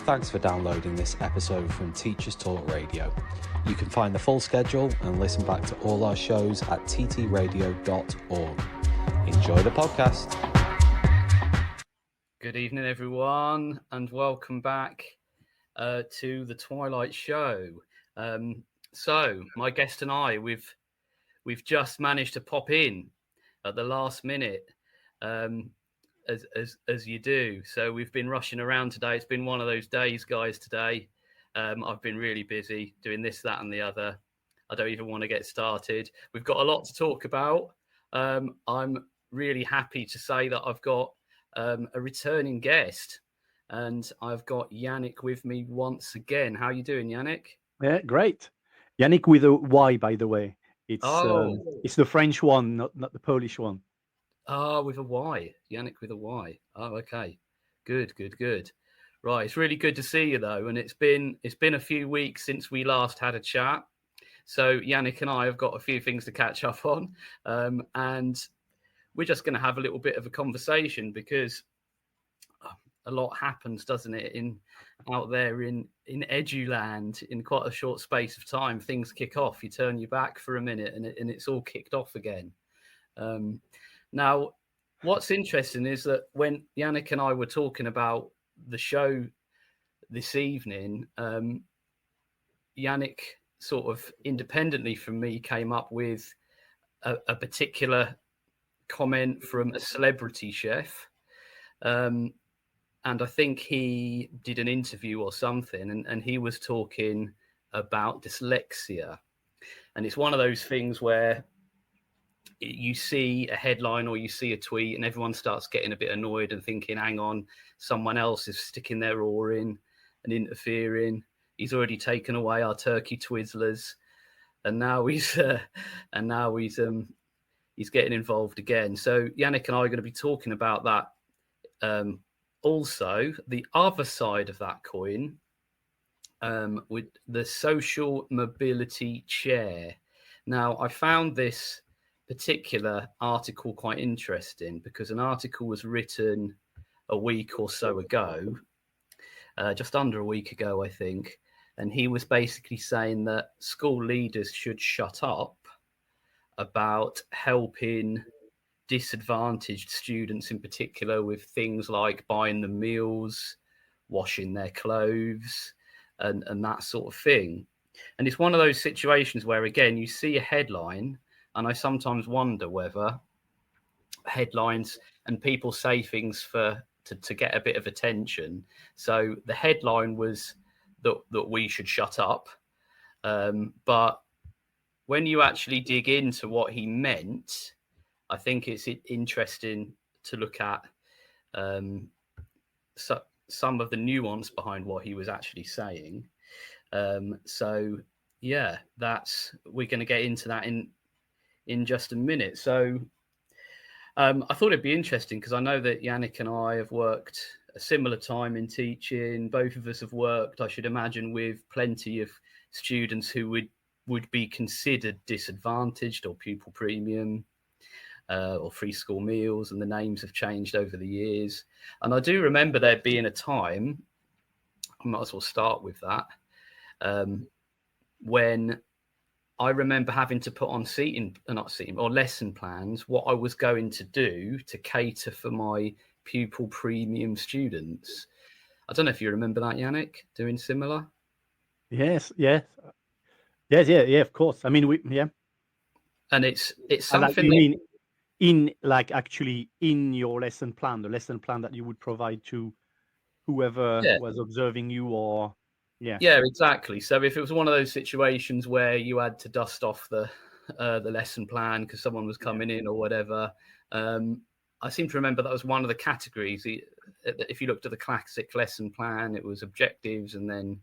Thanks for downloading this episode from Teachers Talk Radio. You can find the full schedule and listen back to all our shows at ttradio.org. Enjoy the podcast. Good evening, everyone, and welcome back to the Twilight Show. So, my guest and I, we've just managed to pop in at the last minute, as you do. So we've been rushing around today. It's been one of those days, guys. Today, I've been really busy doing this, that, and the other. I don't even want to get started. We've got a lot to talk about. I'm really happy to say that I've got a returning guest, and I've got Yannick with me once again. How are you doing, Yannick? Yeah, great. Yannick with a Y, by the way. It's the French one, not the Polish one. Oh, with a Y. Yannick with a Y. Oh, okay. Good. Right. It's really good to see you, though. And it's been a few weeks since we last had a chat. So Yannick and I have got a few things to catch up on. And we're just going to have a little bit of a conversation because a lot happens, doesn't it, out there in Eduland in quite a short space of time. Things kick off. You turn your back for a minute and it's all kicked off again. Now, what's interesting is that when Yannick and I were talking about the show this evening, Yannick sort of independently from me came up with a particular comment from a celebrity chef. And I think he did an interview or something, and he was talking about dyslexia. And it's one of those things where you see a headline or you see a tweet and everyone starts getting a bit annoyed and thinking, hang on, someone else is sticking their oar in and interfering. He's already taken away our turkey Twizzlers, and now he's getting involved again. So Yannick and I are going to be talking about that. Also, the other side of that coin, with the social mobility chair. Now, I found this particular article quite interesting because an article was written a week or so ago, just under a week ago, I think. And he was basically saying that school leaders should shut up about helping disadvantaged students in particular with things like buying them meals, washing their clothes, and that sort of thing. And it's one of those situations where, again, you see a headline, and I sometimes wonder whether headlines and people say things to get a bit of attention. So the headline was that we should shut up. But when you actually dig into what he meant, I think it's interesting to look at some of the nuance behind what he was actually saying. So yeah, we're going to get into that in just a minute. So I thought it'd be interesting because I know that Yannick and I have worked a similar time in teaching. Both of us have worked, I should imagine, with plenty of students who would be considered disadvantaged or pupil premium or free school meals, and the names have changed over the years. And I do remember there being a time, I might as well start with that, when I remember having to put on lesson plans, what I was going to do to cater for my pupil premium students. I don't know if you remember that, Yannick, doing similar. Yes, of course. I mean, And it's something. You mean actually in your lesson plan, the lesson plan that you would provide to whoever was observing you, or Yeah, exactly. So if it was one of those situations where you had to dust off the lesson plan because someone was coming in or whatever, I seem to remember that was one of the categories. If you looked at the classic lesson plan, it was objectives and then,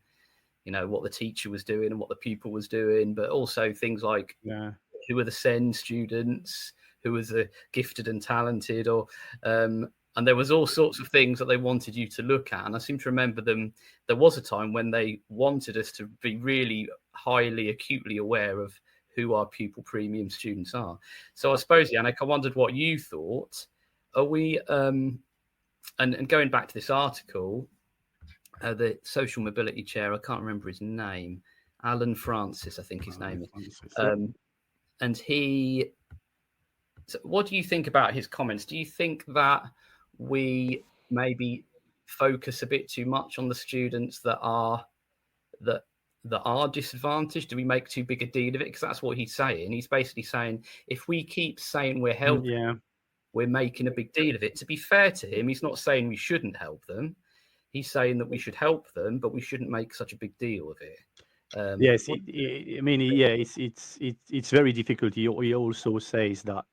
what the teacher was doing and what the pupil was doing, but also things like who were the SEND students, who was the gifted and talented, or and there was all sorts of things that they wanted you to look at. And I seem to remember there was a time when they wanted us to be really highly acutely aware of who our pupil premium students are. So I suppose, Yannick, I wondered what you thought. Are we, and going back to this article, the social mobility chair. I can't remember his name. Alun Francis, I think his name is. And he. So what do you think about his comments? Do you think that we maybe focus a bit too much on the students that are disadvantaged? Do we make too big a deal of it? Because that's what he's saying. He's basically saying if we keep saying we're helping, we're making a big deal of it. To be fair to him, he's not saying we shouldn't help them. He's saying that we should help them, but we shouldn't make such a big deal of it. Yes, it's very difficult. He also says that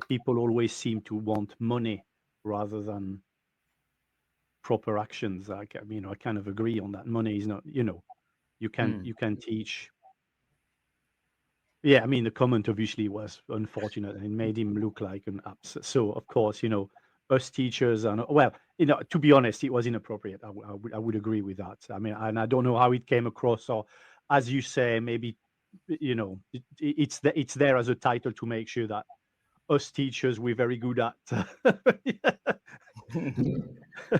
people always seem to want money rather than proper actions. I kind of agree on that. Money is not, you can teach. Yeah, the comment obviously was unfortunate and it made him look like an abs. So of course, us teachers and to be honest, it was inappropriate. I would agree with that. And I don't know how it came across, or as you say, maybe it's there as a title to make sure that us teachers, we're very good at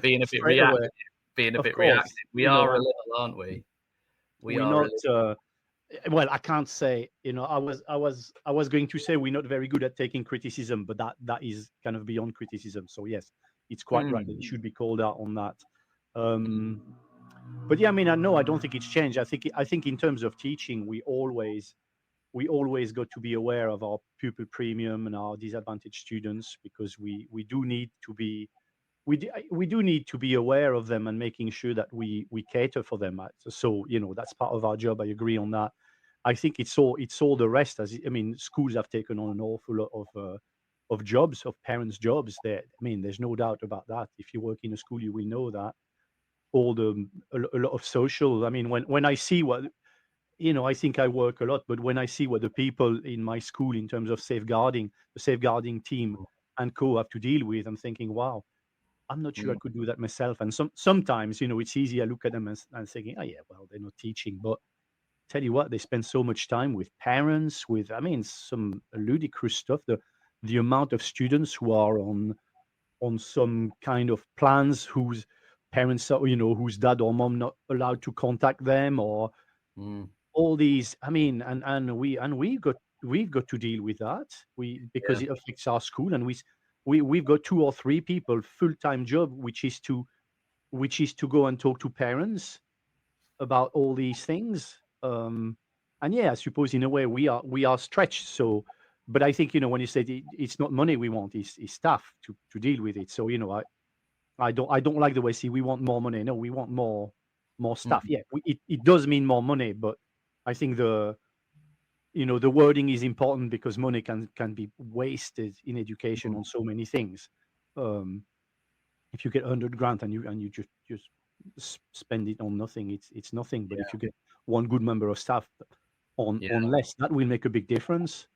being a bit reactive. We are a little, aren't we? We're not. Well, I can't say. I was going to say we're not very good at taking criticism, but that is kind of beyond criticism. So yes, it's quite right that it should be called out on that. But yeah, I don't think it's changed. I think in terms of teaching, we always got to be aware of our pupil premium and our disadvantaged students, because we do need to be aware of them and making sure that we cater for them. So that's part of our job. I agree on that. I think it's all the rest. Schools have taken on an awful lot of jobs, of parents' jobs. There's no doubt about that. If you work in a school, you will know that. A lot of social. When I see what. I think I work a lot, but when I see what the people in my school in terms of the safeguarding team and co have to deal with, I'm thinking, wow, I'm not sure I could do that myself. And sometimes, it's easy. I look at them and thinking, oh yeah, well, they're not teaching. But tell you what, they spend so much time with parents, with, some ludicrous stuff. The amount of students who are on some kind of plans whose parents are, whose dad or mom not allowed to contact them, or all these, and we've got to deal with that. Because it affects our school, and we've got 2 or 3 people full-time job, which is to go and talk to parents about all these things. I suppose in a way we are stretched. So, but I think when you said it's not money we want, it's staff to deal with it. So I don't like the way we want more money. No, we want more staff. Yeah, it does mean more money, but I think the wording is important, because money can be wasted in education on so many things. If you get 100 grand and you just spend it on nothing, it's nothing. But if you get one good member of staff on less, that will make a big difference.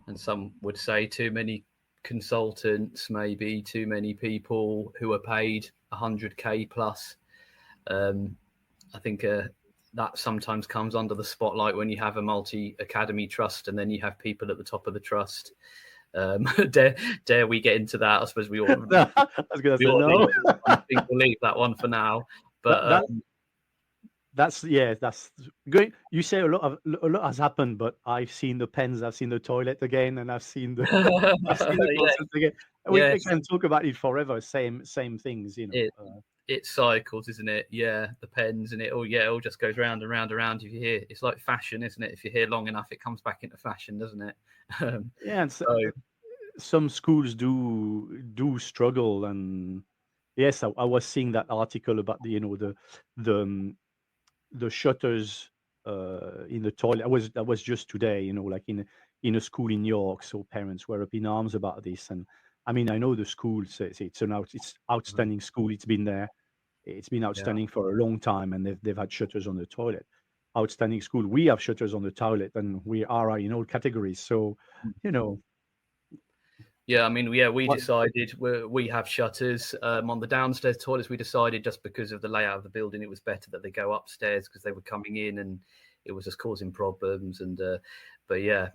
And some would say too many consultants, maybe too many people who are paid 100k plus. I think that sometimes comes under the spotlight when you have a multi-academy trust, and then you have people at the top of the trust. Dare we get into that? I suppose we all. I was going to say no. I think we'll leave that one for now. But that's great. You say a lot has happened, but I've seen the pens, I've seen the toilet again, and I've seen the concerts again. We can talk about it forever. Same things, It cycles, isn't it? Yeah, the pens and it all just goes round and round and round. If you hear, it's like fashion, isn't it? If you're here long enough, it comes back into fashion, doesn't it? And so some schools do struggle. And yes, I was seeing that article about the shutters in the toilet. That was just today, like in a school in New York. So parents were up in arms about this. And I know the school says it's outstanding school. It's been there. It's been outstanding for a long time, and they've had shutters on the toilet. Outstanding school. We have shutters on the toilet, and we are in all categories. So, Yeah, we decided we have shutters on the downstairs toilets. We decided, just because of the layout of the building, it was better that they go upstairs, because they were coming in and it was just causing problems. And I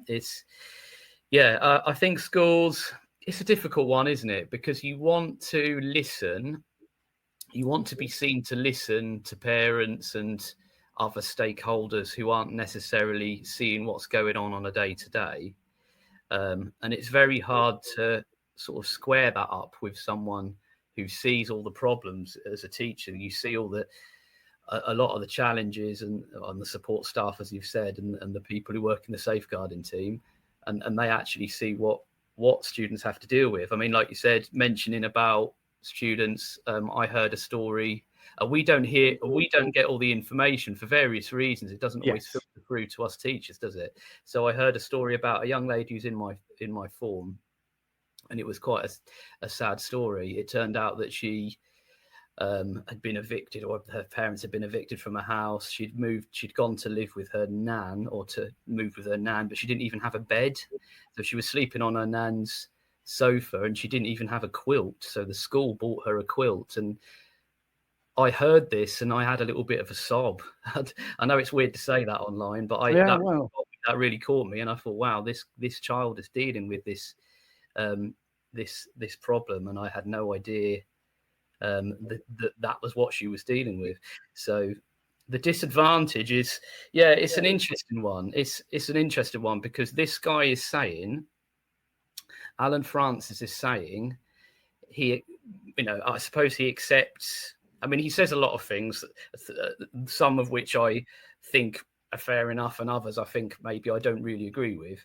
think schools, it's a difficult one, isn't it? Because you want to listen you want to be seen to listen to parents and other stakeholders who aren't necessarily seeing what's going on a day-to-day. And it's very hard to sort of square that up with someone who sees all the problems as a teacher. You see a lot of the challenges and on the support staff, as you've said, and the people who work in the safeguarding team, and they actually see what students have to deal with. I mean, like you said, mentioning about students, I heard a story. We don't get all the information for various reasons. It doesn't always filter through to us teachers, does it? So I heard a story about a young lady who's in my form, and it was quite a sad story. It turned out that she had been evicted, or her parents had been evicted from a house. She'd gone to live with her nan, or to move with her nan, but she didn't even have a bed. So she was sleeping on her nan's sofa, and she didn't even have a quilt. So the school bought her a quilt, and I heard this and I had a little bit of a sob. I know it's weird to say that online, but that really caught me, and I thought, wow, this child is dealing with this problem, and I had no idea that was what she was dealing with. So the disadvantage is, it's an interesting one. It's an interesting one because this guy is saying, Alun Francis is saying, I suppose he accepts. I mean, he says a lot of things, some of which I think are fair enough, and others I think maybe I don't really agree with.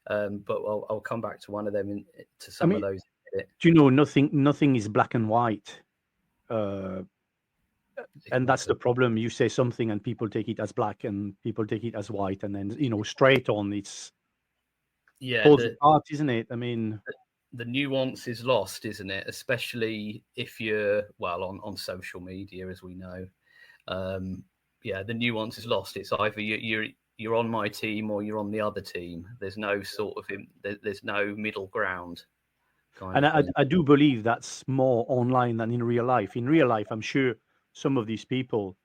But I'll come back to one of them to some of those. Do you know, nothing is black and white, and that's the problem. You say something and people take it as black, and people take it as white, and then straight on it's falls apart, isn't it? I mean, the nuance is lost, isn't it? Especially if you're on social media, as we know. The nuance is lost. It's either you're on my team or you're on the other team. There's no there's no middle ground. And I do believe that's more online than in real life. In real life, I'm sure some of these people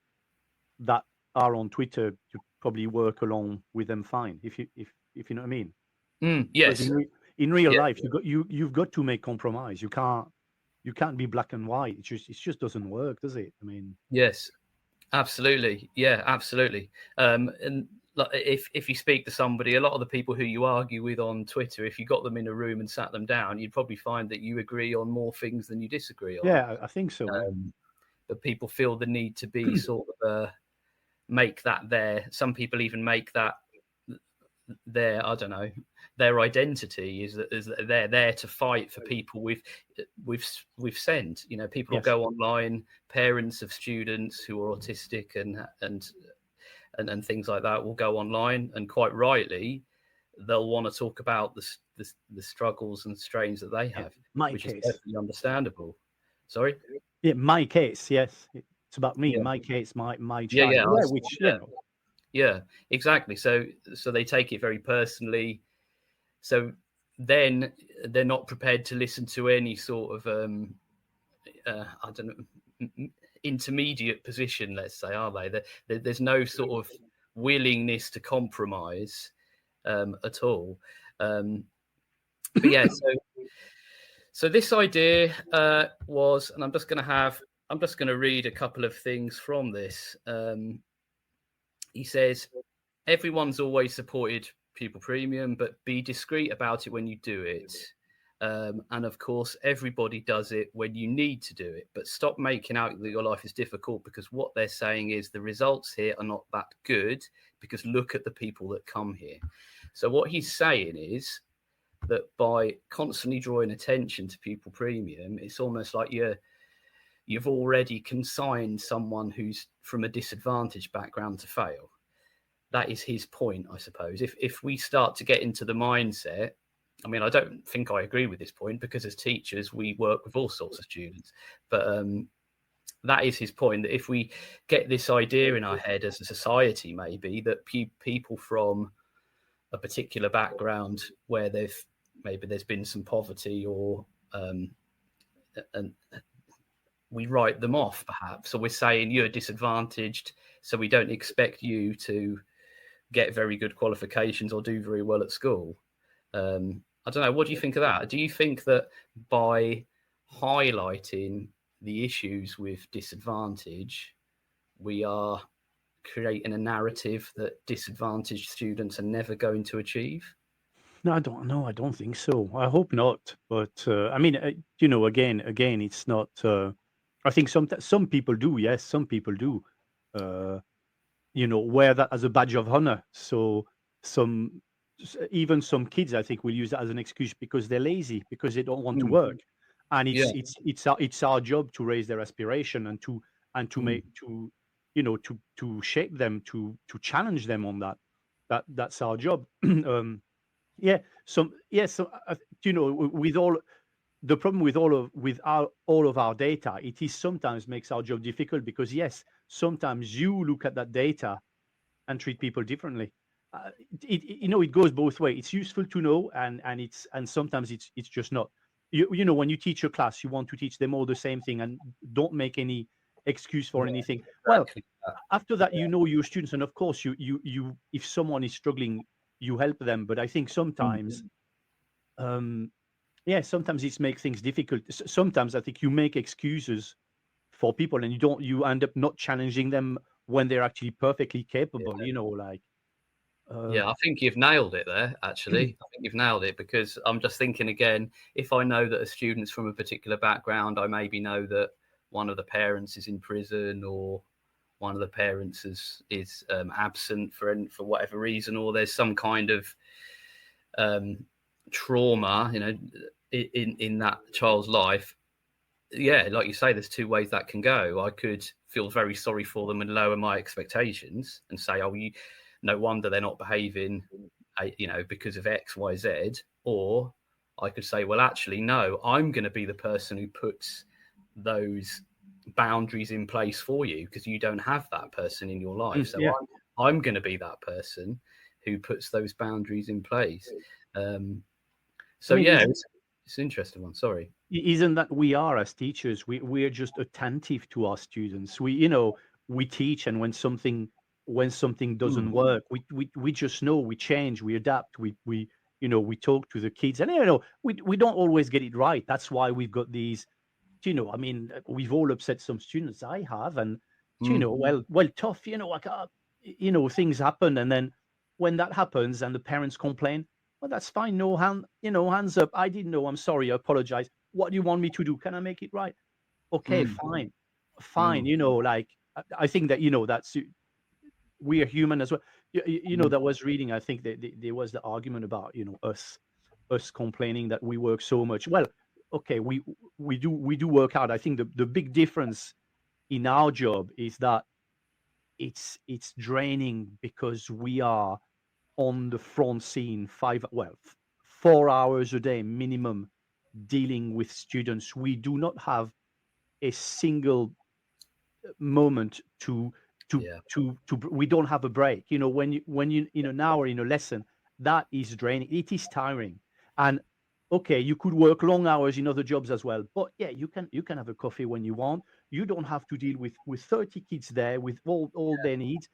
that are on Twitter, you probably work along with them fine, if you know what I mean. Yes. In real life, you've got to make compromise. You can't be black and white. It just doesn't work, does it? I mean, yes, absolutely. Yeah, absolutely. And if you speak to somebody, a lot of the people who you argue with on Twitter, if you got them in a room and sat them down, you'd probably find that you agree on more things than you disagree on. Yeah, I think so. But people feel the need to be sort of make that their. Some people even make that their, I don't know, their identity is that they're there to fight for people we've sent. People will go online, parents of students who are autistic and things like that will go online, and quite rightly they'll want to talk about the struggles and strains that they have, which is perfectly understandable. Sorry? Yeah, my case, yes. It's about me, my case, my child. Yeah, exactly. So they take it very personally. So then they're not prepared to listen to any sort of I don't know, intermediate position, let's say, are they? There's no sort of willingness to compromise at all. But yeah, so this idea was, and I'm just going to read a couple of things from this. He says, everyone's always supported Pupil Premium, but be discreet about it when you do it. And of course, everybody does it when you need to do it, but stop making out that your life is difficult, because what they're saying is the results here are not that good, because look at the people that come here. So what he's saying is that by constantly drawing attention to Pupil Premium, it's almost like you've already consigned someone who's from a disadvantaged background to fail. That is his point, I suppose. If we start to get into the mindset, I mean, I don't think I agree with this point, because as teachers, we work with all sorts of students. But that is his point, that if we get this idea in our head as a society, maybe, that people from a particular background where there's been some poverty, or and we write them off, perhaps. So we're saying you're disadvantaged, so we don't expect you to get very good qualifications or do very well at school. I don't know. What do you think of that? Do you think that by highlighting the issues with disadvantage, we are creating a narrative that disadvantaged students are never going to achieve? No, I don't know. I don't think so. I hope not. But I mean, again, it's not. I think some people do. Yes, some people do. Uh, wear that as a badge of honor. So some, even some kids, I think, will use that as an excuse because they're lazy, because they don't want to Mm. work, and Yeah. it's our job to raise their aspiration and to make to shape them, to challenge them on that. That's our job. Yeah, so with all the problem with all of our data, it is sometimes makes our job difficult because yes, sometimes you look at that data and treat people differently. It goes both ways. It's useful to know, and sometimes it's just not. When you teach a class, you want to teach them all the same thing and don't make any excuse for Yeah, anything. Well, exactly that. after that, you know your students, and of course, you if someone is struggling, you help them. But I think sometimes, yeah, sometimes it makes things difficult. Sometimes I think you make excuses for people, and you end up not challenging them when they're actually perfectly capable. Like. Yeah, I think you've nailed it there, actually. I think you've nailed it, because I'm just thinking again, if I know that a student's from a particular background, I maybe know that one of the parents is in prison, or one of the parents is absent for whatever reason, or there's some kind of trauma, in that child's life. Yeah, like you say, there's two ways that can go. I could feel very sorry for them and lower my expectations and say, oh, no wonder they're not behaving, because of X, Y, Z. Or I could say, well, actually, no, I'm going to be the person who puts those boundaries in place for you, because you don't have that person in your life. So Yeah. I'm going to be that person who puts those boundaries in place. So yeah, it's an interesting one. Sorry. Isn't that we are as teachers? We're just attentive to our students. We teach, and when something doesn't work, we just know, we change, we adapt, we talk to the kids, and we don't always get it right. That's why we've got these. I mean, we've all upset some students. I have, and well, tough. Things happen, and then when that happens, and the parents complain, well, that's fine. No hands up. I didn't know. I'm sorry. I apologize. What do you want me to do? Can I make it right? Okay, fine. Like I think that that's we are human as well. That was reading. I think that there was the argument about us complaining that we work so much. Well, okay, we do work hard. I think the big difference in our job is that it's draining because we are on the front scene 4 hours a day minimum dealing with students. We do not have a single moment to we don't have a break. When you in an hour in a lesson, that is draining. It is tiring. And okay, you could work long hours in other jobs as well, but yeah, you can have a coffee when you want. You don't have to deal with 30 kids there with all their needs.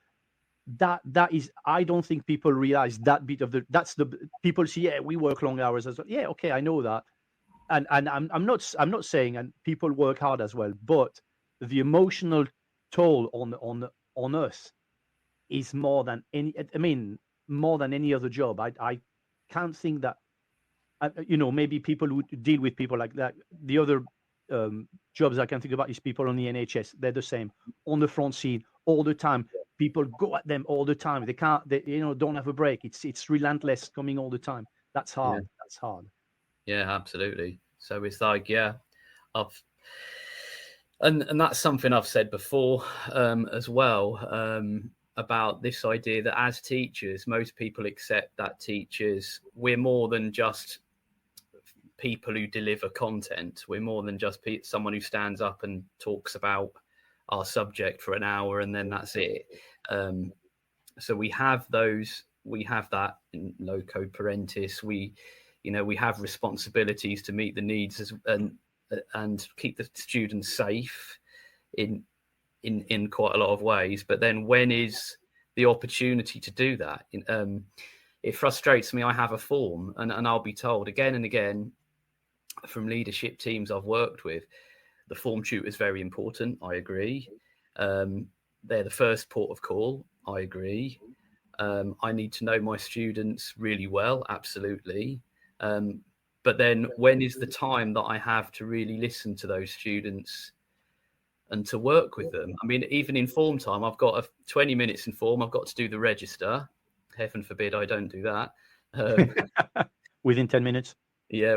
That is, I don't think people realize that bit of that's the people see, yeah, we work long hours as well. Yeah, okay, I know that. And I'm not saying, and people work hard as well, but the emotional toll on us is more than more than any other job. I can't think that maybe people who deal with people like that. The other jobs I can think about is people on the NHS. They're the same, on the front scene all the time. People go at them all the time. They can't. They don't have a break. It's relentless, coming all the time. That's hard. Yeah. That's hard. Yeah, absolutely. So it's like, yeah, and that's something I've said before as well, about this idea that as teachers, most people accept that teachers, we're more than just people who deliver content. We're more than just someone who stands up and talks about our subject for an hour and then that's it. So we have that in loco parentis. We have responsibilities to meet the needs and keep the students safe in quite a lot of ways. But then when is the opportunity to do that? It frustrates me. I have a form and I'll be told again and again from leadership teams I've worked with, The form tutor is very important. I agree. They're the first port of call. I agree. I need to know my students really well. Absolutely. But then when is the time that I have to really listen to those students and to work with them? I mean, even in form time, I've got 20 minutes in form. I've got to do the register. Heaven forbid I don't do that. Within 10 minutes? Yeah,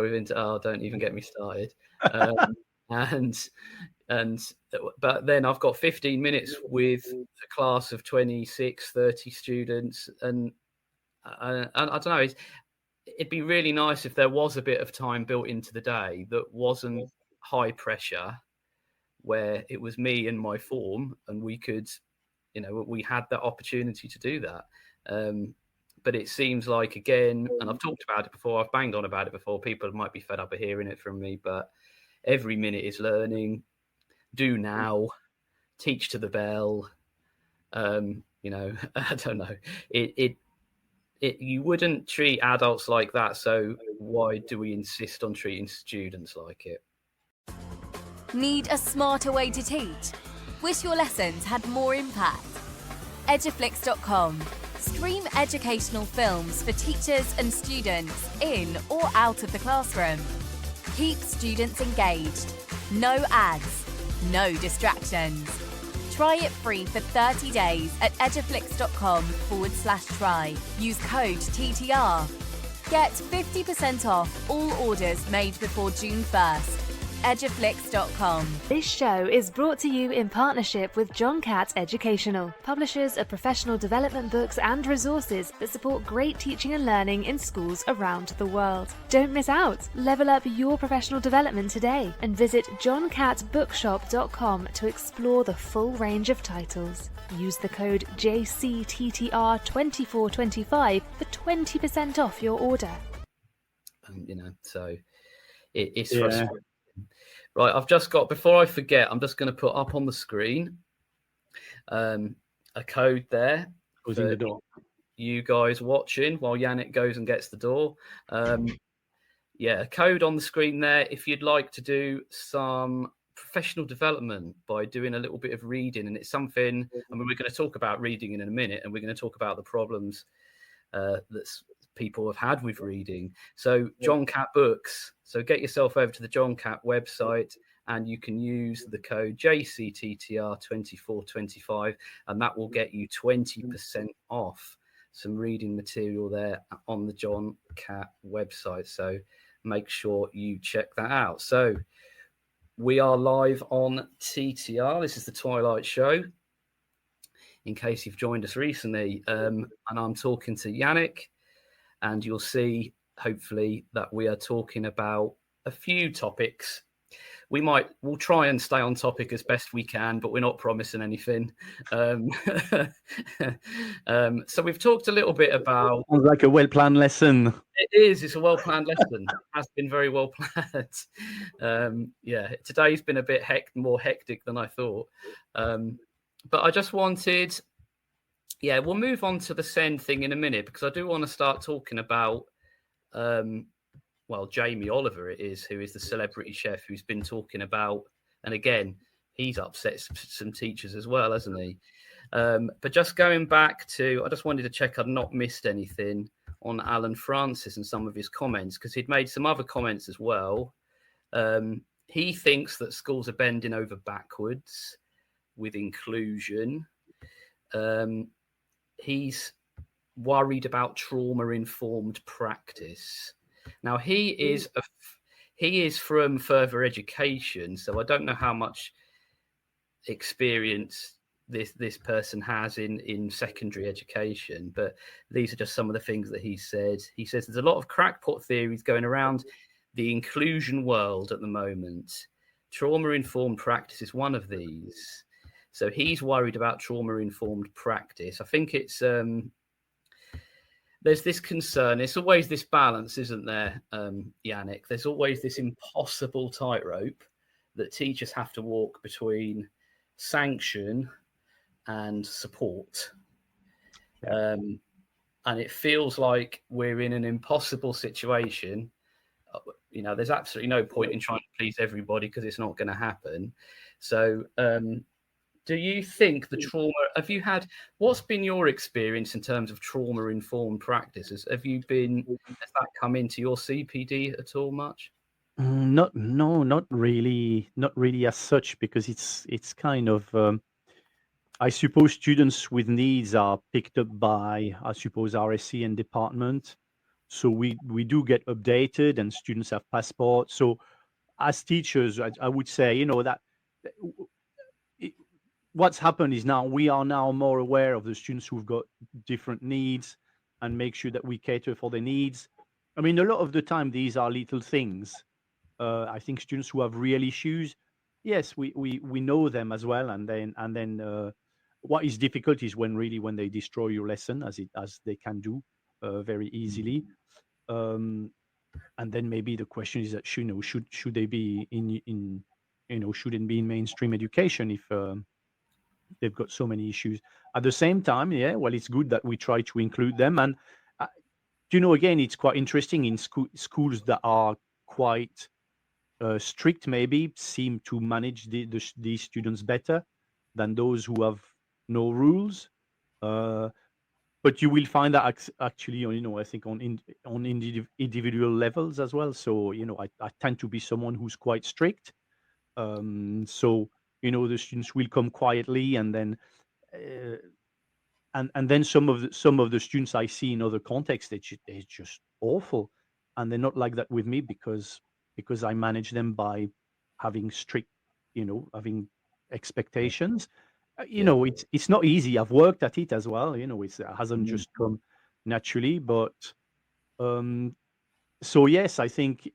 don't even get me started. But then I've got 15 minutes with a class of 26, 30 students. And I don't know, it'd be really nice if there was a bit of time built into the day that wasn't high pressure, where it was me and my form, and we could, we had that opportunity to do that. But it seems like, again, and I've talked about it before, I've banged on about it before, people might be fed up of hearing it from me, but every minute is learning. Do now, teach to the bell. I don't know. You wouldn't treat adults like that, so why do we insist on treating students like it? Need a smarter way to teach? Wish your lessons had more impact? Eduflix.com. Stream educational films for teachers and students in or out of the classroom. Keep students engaged. No ads. No distractions. Try it free for 30 days at eduflix.com/try. Use code TTR. Get 50% off all orders made before June 1st. Eduflix.com. This show is brought to you in partnership with John Catt Educational, publishers of professional development books and resources that support great teaching and learning in schools around the world. Don't miss out. Level up your professional development today and visit johncattbookshop.com to explore the full range of titles. Use the code JCTTR2425 for 20% off your order. So it's frustrating. Right, I've just got, before I forget, I'm just going to put up on the screen a code there. Closing the door. You guys watching while Yannick goes and gets the door. A code on the screen there if you'd like to do some professional development by doing a little bit of reading. And it's something, we're going to talk about reading in a minute, and we're going to talk about the problems that people have had with reading. So John Catt Books. So get yourself over to the John Catt website and you can use the code JCTTR2425 and that will get you 20% off some reading material there on the John Catt website. So make sure you check that out. So we are live on TTR. This is the Twilight Show, in case you've joined us recently. And I'm talking to Yannick, and you'll see, hopefully, that we are talking about a few topics. We'll try and stay on topic as best we can, but we're not promising anything. So we've talked a little bit about... Sounds like a well-planned lesson. It is. It's a well-planned lesson. It has been very well planned. Today's been a bit more hectic than I thought. But I just wanted... Yeah, we'll move on to the send thing in a minute, because I do want to start talking about, Jamie Oliver it is, who is the celebrity chef who's been talking about, and again, he's upset some teachers as well, hasn't he? But just going back to, I just wanted to check I'd not missed anything on Alun Francis and some of his comments, because he'd made some other comments as well. He thinks that schools are bending over backwards with inclusion. He's worried about trauma-informed practice. Now, he is from further education, so I don't know how much experience this person has in secondary education, but these are just some of the things that he said. He says there's a lot of crackpot theories going around the inclusion world at the moment. Trauma-informed practice is one of these. So he's worried about trauma-informed practice. I think it's there's this concern. It's always this balance, isn't there, Yannick? There's always this impossible tightrope that teachers have to walk between sanction and support. And it feels like we're in an impossible situation there's absolutely no point in trying to please everybody because it's not going to happen. So do you think the trauma, what's been your experience in terms of trauma-informed practices? Has that come into your CPD at all much? Not really, not really as such, because it's kind of, I suppose students with needs are picked up by, I suppose, RSC and department. So we do get updated, and students have passports. So as teachers, I would say, that what's happened is now we are now more aware of the students who've got different needs and make sure that we cater for their needs. I mean, a lot of the time, these are little things. I think students who have real issues, yes, we know them as well. And then what is difficult is when they destroy your lesson, as they can do very easily. And then maybe the question is that should they be in shouldn't be in mainstream education if they've got so many issues. At the same time, yeah, well, it's good that we try to include them. And again, it's quite interesting in schools that are quite strict, maybe seem to manage these students better than those who have no rules. But you will find that actually, I think on individual levels as well. So, I tend to be someone who's quite strict. So, the students will come quietly, and then and then some of the students I see in other contexts, they're just awful, and they're not like that with me because I manage them by having strict, having expectations. It's not easy. I've worked at it as well. It hasn't just come naturally. But so yes, I think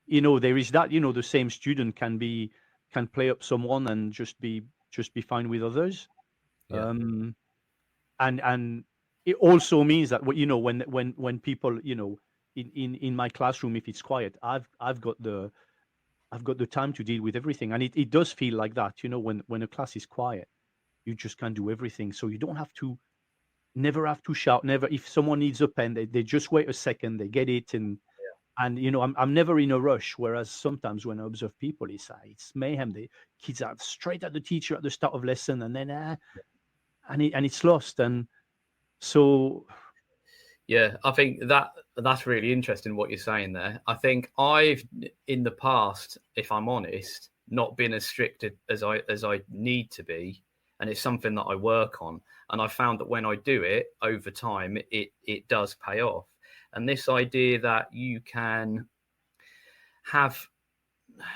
there is that. The same student can play up someone and just be fine with others. Yeah. And it also means that when people in my classroom, if it's quiet, I've got the time to deal with everything, and it does feel like that. When a class is quiet, you just can't do everything. So you don't never have to shout. Never. If someone needs a pen, they just wait a second, they get it, and I'm never in a rush. Whereas sometimes when I observe people, it's mayhem. The kids are straight at the teacher at the start of lesson, and then and it's lost. And so yeah, I think that's really interesting what you're saying there. I think I've in the past, if I'm honest, not been as strict as I need to be. And it's something that I work on. And I found that when I do it over time, it does pay off. And this idea that you can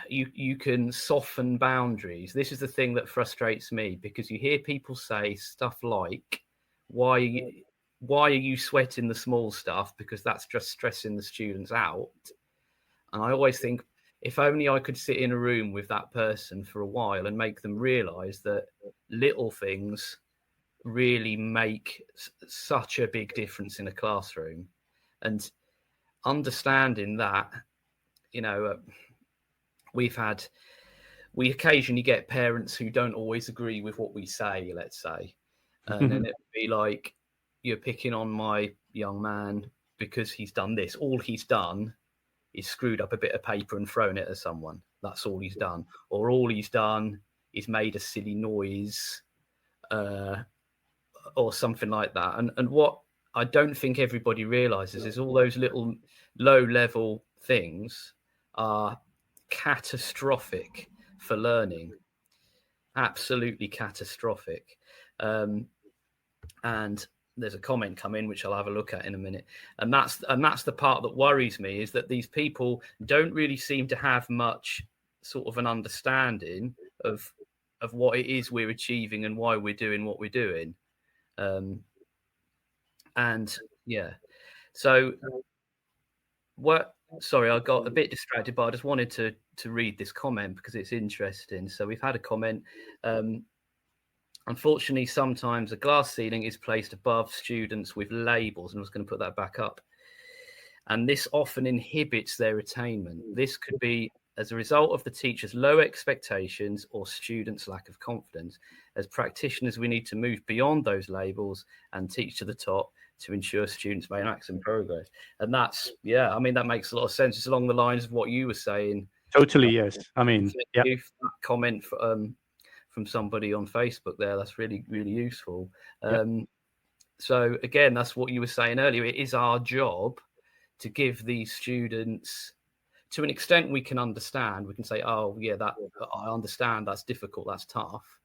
you can soften boundaries. This is the thing that frustrates me, because you hear people say stuff like, why are you sweating the small stuff? Because that's just stressing the students out. And I always think, if only I could sit in a room with that person for a while and make them realize that little things really make such a big difference in a classroom. And understanding that, we occasionally get parents who don't always agree with what we say, let's say. And then it would be like, you're picking on my young man because he's done this. All he's done is screwed up a bit of paper and thrown it at someone. That's all he's done. Or all he's done is made a silly noise or something like that. And what I don't think everybody realizes is all those little low-level things are catastrophic for learning. Absolutely catastrophic. And there's a comment come in, which I'll have a look at in a minute. And that's the part that worries me, is that these people don't really seem to have much sort of an understanding of what it is we're achieving and why we're doing what we're doing. And yeah, so sorry, I got a bit distracted, but I just wanted to read this comment because it's interesting. So we've had a comment. Unfortunately, sometimes a glass ceiling is placed above students with labels, and I was going to put that back up. And this often inhibits their attainment. This could be as a result of the teacher's low expectations or students' lack of confidence. As practitioners, we need to move beyond those labels and teach to the top to ensure students make maximum progress. And that's, I mean, that makes a lot of sense. It's along the lines of what you were saying. Totally, yes. I mean, yeah. That comment from somebody on Facebook there, that's really, really useful. So again, that's what you were saying earlier. It is our job to give these students, to an extent we can understand, we can say, oh yeah, that I understand, that's difficult, that's tough.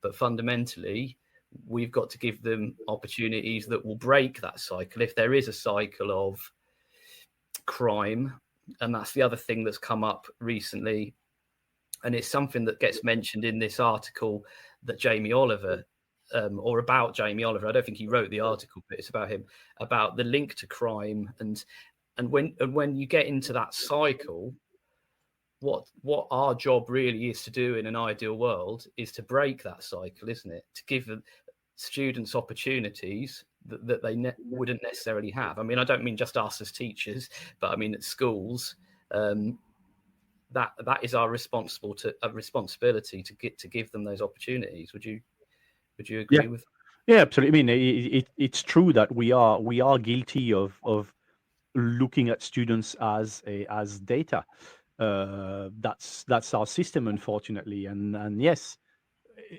But fundamentally, we've got to give them opportunities that will break that cycle. If there is a cycle of crime, and that's the other thing that's come up recently, and it's something that gets mentioned in this article that Jamie Oliver, or about Jamie Oliver. I don't think he wrote the article, but it's about him, about the link to crime. And when you get into that cycle, what our job really is to do in an ideal world is to break that cycle, isn't it? To give students opportunities that they wouldn't necessarily have. I mean, I don't mean just us as teachers, but I mean at schools. That is our responsibility to give them those opportunities. Would you agree with? Yeah, absolutely. I mean, it's true that we are guilty of looking at students as data. That's our system, unfortunately, and yes,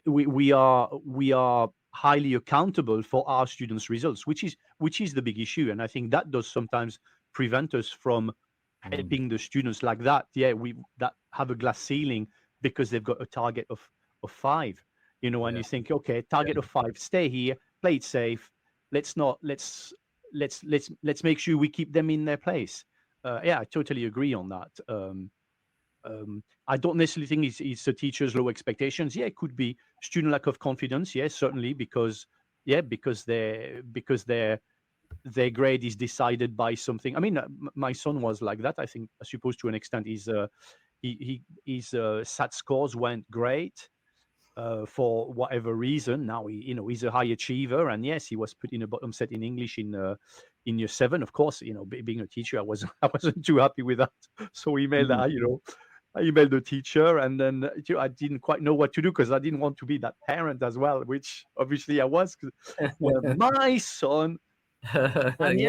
we are highly accountable for our students' results, which is the big issue, and I think that does sometimes prevent us from helping the students like that. That have a glass ceiling because they've got a target of 5, and you think, okay, target of 5, stay here, play it safe. Let's make sure we keep them in their place. I totally agree on that. I don't necessarily think it's the teacher's low expectations. It could be student lack of confidence. Yes, certainly, because their grade is decided by something. I mean, my son was like that. I suppose to an extent, his SAT scores went great for whatever reason. Now he's a high achiever, and yes, he was put in a bottom set in English in year 7. Of course, being a teacher, I wasn't too happy with that. So he emailed I emailed the teacher, and then I didn't quite know what to do because I didn't want to be that parent as well, which obviously I was. My son. And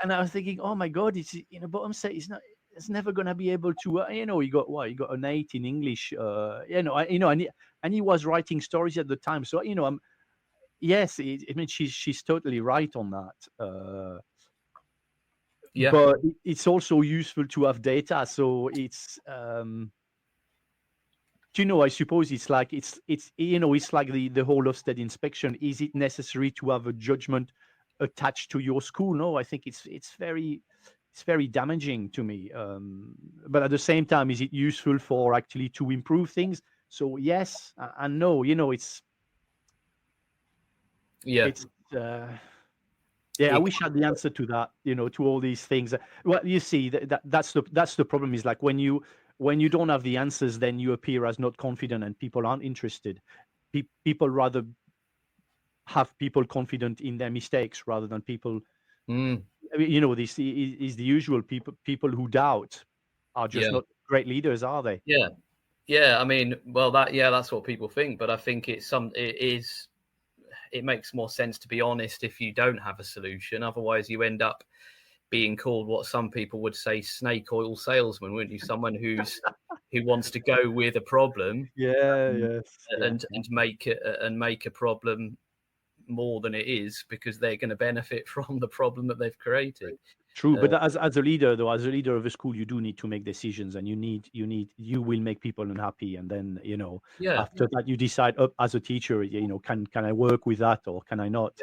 and I was thinking, oh my God, it's in a bottom set. It's never going to be able to. He got an 8 in English. And he was writing stories at the time. So yes, I mean she's totally right on that. But it's also useful to have data. So it's I suppose it's like it's like the whole Ofsted inspection. Is it necessary to have a judgment attached to your school? No, I think it's very damaging to me. But at the same time, is it useful for actually to improve things? So yes and no. It's I wish I had the answer to that. To all these things. Well, you see, that's the problem. Is like when you don't have the answers, then you appear as not confident, and people aren't interested. People rather have people confident in their mistakes rather than people. I mean, this is the usual people who doubt are just not great leaders, are they? Yeah. I mean, well, that's what people think, but I think it makes more sense to be honest if you don't have a solution. Otherwise, you end up being called what some people would say snake oil salesman, wouldn't you? Someone who wants to go with a problem, and make a problem more than it is because they're going to benefit from the problem that they've created. True, but as a leader of a school, you do need to make decisions, and you will make people unhappy, and then after that you decide as a teacher, can I work with that or can I not?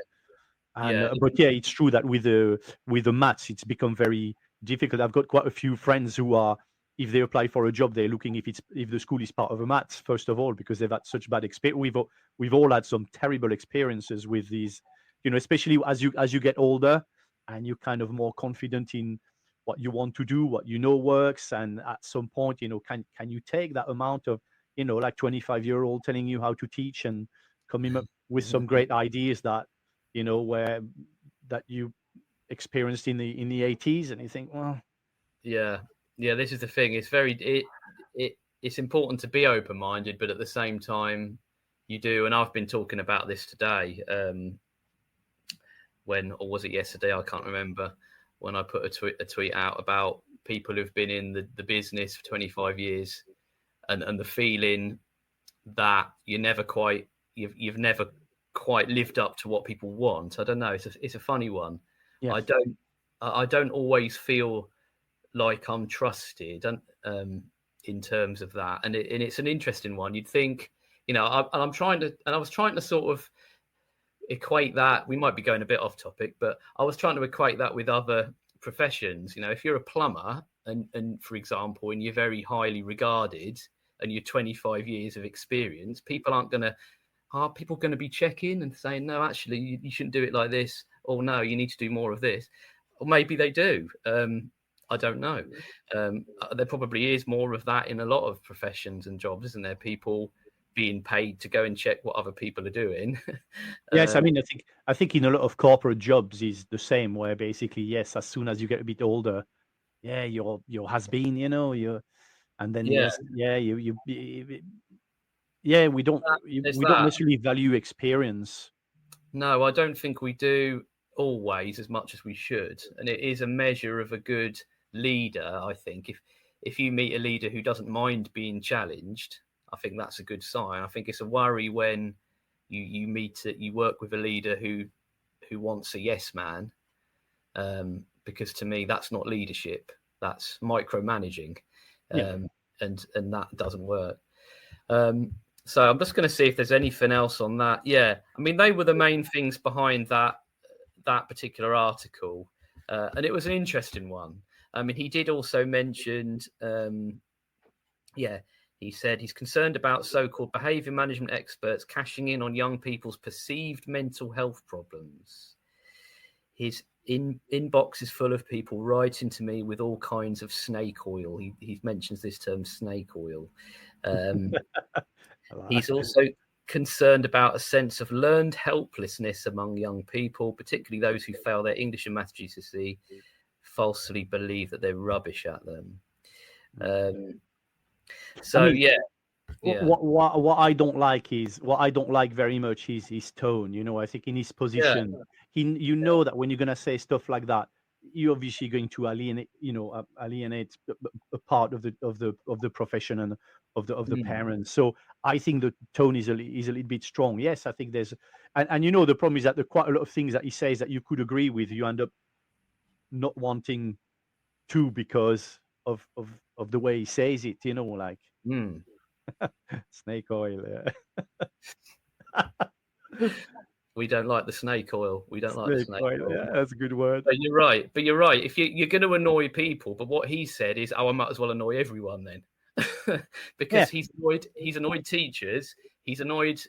But it's true that with the maths, it's become very difficult. I've got quite a few friends who are, if they apply for a job, they're looking if the school is part of a maths first of all, because they've had such bad experience. We've all had some terrible experiences with these, especially as you get older and you're kind of more confident in what you want to do, what works, and at some point, can you take that amount of, like 25-year-old telling you how to teach and coming up with some great ideas that that you experienced in the 80s, and you think, well, this is the thing. It's it's important to be open-minded, but at the same time, you do. And I've been talking about this today. or was it yesterday? I can't remember, when I put a tweet out about people who've been in the business for 25 years and the feeling that you've never quite lived up to what people want. I don't know. It's a funny one. Yes. I don't always feel like I'm trusted in terms of that, and it's an interesting one. You'd think, I was trying to sort of equate that. We might be going a bit off topic, but I was trying to equate that with other professions. If you're a plumber and for example, and you're very highly regarded and you're 25 years of experience, people are people going to be checking and saying, no, actually you shouldn't do it like this, or no, you need to do more of this, or maybe they do. I don't know. There probably is more of that in a lot of professions and jobs, isn't there? People being paid to go and check what other people are doing. Yes, I mean, I think in a lot of corporate jobs is the same, where basically, yes, as soon as you get a bit older, yeah, you're has been, and then Yeah. we don't necessarily value experience. No, I don't think we do always as much as we should, and it is a measure of a good leader. I think if you meet a leader who doesn't mind being challenged, I think that's a good sign. I think it's a worry when you work with a leader who wants a yes man, because to me that's not leadership, that's micromanaging. And that doesn't work. So I'm just going to see if there's anything else on that. Yeah, I mean, they were the main things behind that particular article, and it was an interesting one. I mean, he did also mention, he said he's concerned about so-called behaviour management experts cashing in on young people's perceived mental health problems. His inbox is full of people writing to me with all kinds of snake oil. He mentions this term, snake oil. He's also concerned about a sense of learned helplessness among young people, particularly those who fail their English and maths GCSE, falsely believe that they're rubbish at them. What I don't like very much is his tone. I think in his position, that when you're going to say stuff like that, you're obviously going to alienate a part of the profession and of the parents. So I think the tone is a little bit strong. Yes, I think there's, and the problem is that there are quite a lot of things that he says that you could agree with, you end up not wanting to because of the way he says it. Like snake oil. Yeah. We don't like the snake oil. We don't like the snake oil. Yeah, that's a good word. But you're right. If you're going to annoy people, but what he said is, I might as well annoy everyone then. Because he's annoyed teachers, he's annoyed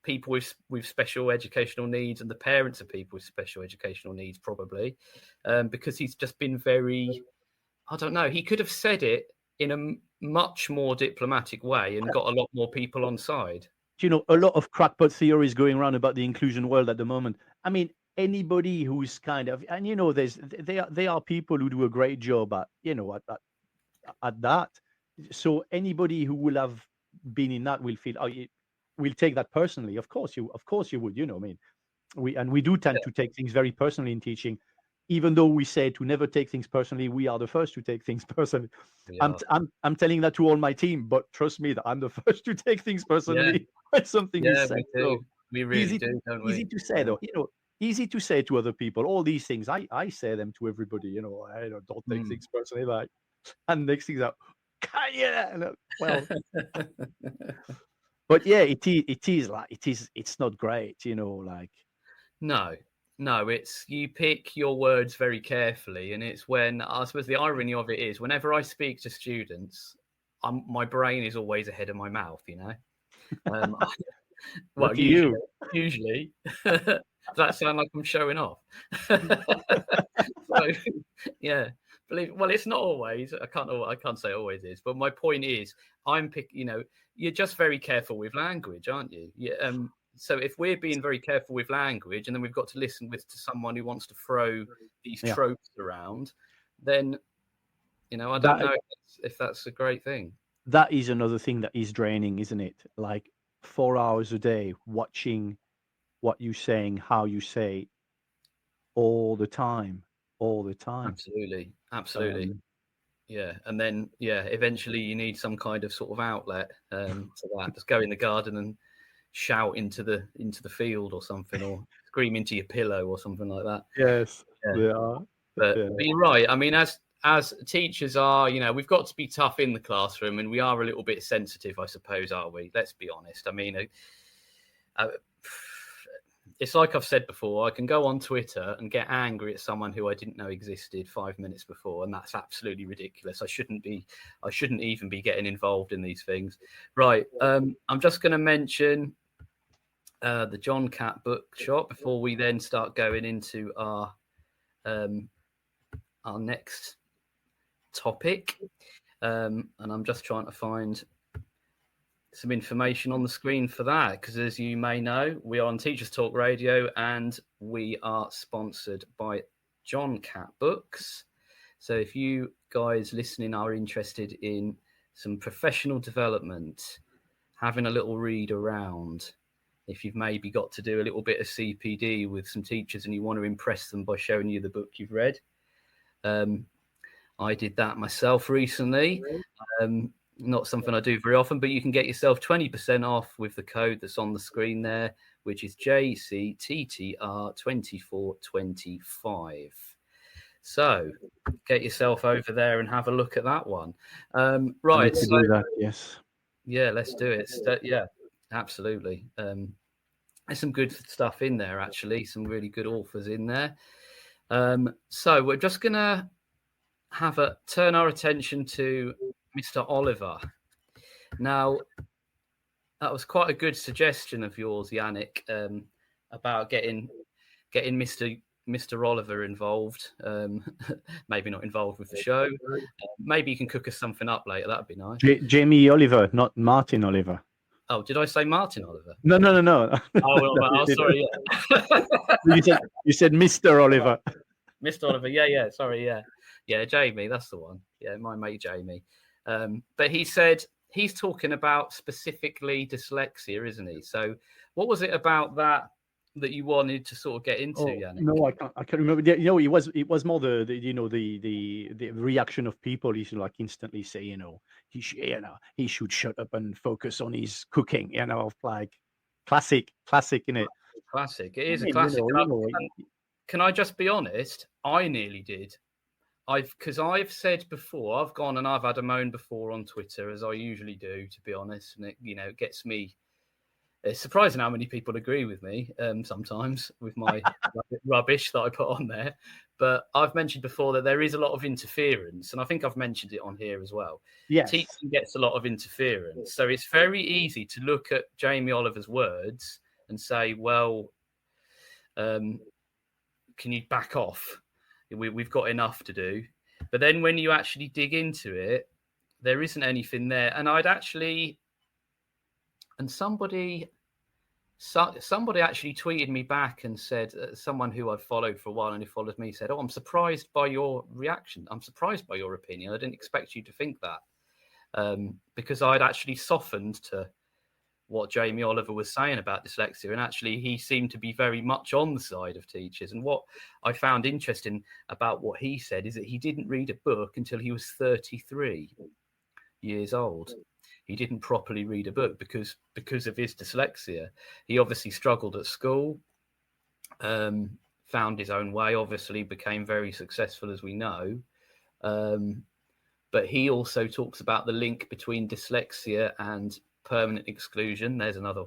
people with special educational needs, and the parents of people with special educational needs, probably, because he's just been very, I don't know, he could have said it in a much more diplomatic way and got a lot more people on side. A lot of crackpot theories going around about the inclusion world at the moment. I mean, anybody who's kind of, and there are people who do a great job at that. So anybody who will have been in that will feel, we'll take that personally. Of course you would. I mean, we do tend to take things very personally in teaching, even though we say to never take things personally. We are the first to take things personally. Yeah. I'm telling that to all my team, but trust me that I'm the first to take things personally when something is said. We really do, don't we? Easy to say though. Easy to say to other people. All these things, I say them to everybody. I don't take things personally. Like, and next thing out, well. But yeah, it's not great. Like. No, it's, you pick your words very carefully, and it's when, I suppose the irony of it is, whenever I speak to students, my brain is always ahead of my mouth. Well, usually. Does that sound like I'm showing off? So, yeah. Well, it's not always. I can't say always is, but my point is, you're just very careful with language, aren't you? Yeah. So if we're being very careful with language, and then we've got to listen to someone who wants to throw these tropes around, then I don't know if that's a great thing. That is another thing that is draining, isn't it? Like 4 hours a day watching what you're saying, how you say, all the time. Absolutely. Yeah, and then eventually you need some kind of sort of outlet to that. Just go in the garden and shout into the field or something, or scream into your pillow or something like that. Yes, Yeah. they are. But you're right. I mean, as teachers are, we've got to be tough in the classroom, and we are a little bit sensitive, I suppose, are we? Let's be honest. I mean, it's like I've said before, I can go on Twitter and get angry at someone who I didn't know existed 5 minutes before, and that's absolutely ridiculous. I shouldn't even be getting involved in these things. Right. I'm just going to mention the John Catt Bookshop before we then start going into our next topic. And I'm just trying to find some information on the screen for that, because as you may know, we are on Teachers Talk Radio and we are sponsored by John Catt Books. So if you guys listening are interested in some professional development, having a little read around, if you've maybe got to do a little bit of CPD with some teachers and you want to impress them by showing you the book you've read, I did that myself recently. Not something I do very often, but you can get yourself 20% off with the code that's on the screen there, which is JCTTR2425. So get yourself over there and have a look at that one. Right. So, do that, yes. Yeah, let's do it. Yeah, absolutely. There's some good stuff in there, actually. Some really good authors in there. So we're just going to turn our attention to Mr. Oliver. Now, that was quite a good suggestion of yours, Yannick, about getting Mr. Oliver involved. Maybe not involved with the show. Maybe you can cook us something up later. That'd be nice. Jamie Oliver, not Martin Oliver. Oh, did I say Martin Oliver? No. Oh, sorry. Yeah. you said Mr. Oliver. Mr. Oliver. Yeah. Sorry. Yeah. Jamie. That's the one. Yeah, my mate Jamie. But he said he's talking about specifically dyslexia, isn't he? So what was it about that you wanted to sort of get into, Yannick? No, I can't remember. It was more the reaction of people. He should like instantly say, he should shut up and focus on his cooking. Like classic, innit? Classic. It is a classic. Can I just be honest? I nearly did. Because I've said before, I've gone and I've had a moan before on Twitter, as I usually do, to be honest, and it gets me. It's surprising how many people agree with me sometimes with my rubbish that I put on there. But I've mentioned before that there is a lot of interference, and I think I've mentioned it on here as well. Yes. Teaching gets a lot of interference, so it's very easy to look at Jamie Oliver's words and say, "Well, can you back off? We've got enough to do." But then when you actually dig into it, there isn't anything there. And somebody actually tweeted me back and said, someone who I've followed for a while and who follows me said, "Oh, I'm surprised by your reaction. I'm surprised by your opinion. I didn't expect you to think that." Because I'd actually softened to what Jamie Oliver was saying about dyslexia, and actually he seemed to be very much on the side of teachers. And what I found interesting about what he said is that he didn't read a book until he was 33 years old. He didn't properly read a book because of his dyslexia. He obviously struggled at school, found his own way, obviously became very successful, as we know. But he also talks about the link between dyslexia and permanent exclusion. There's another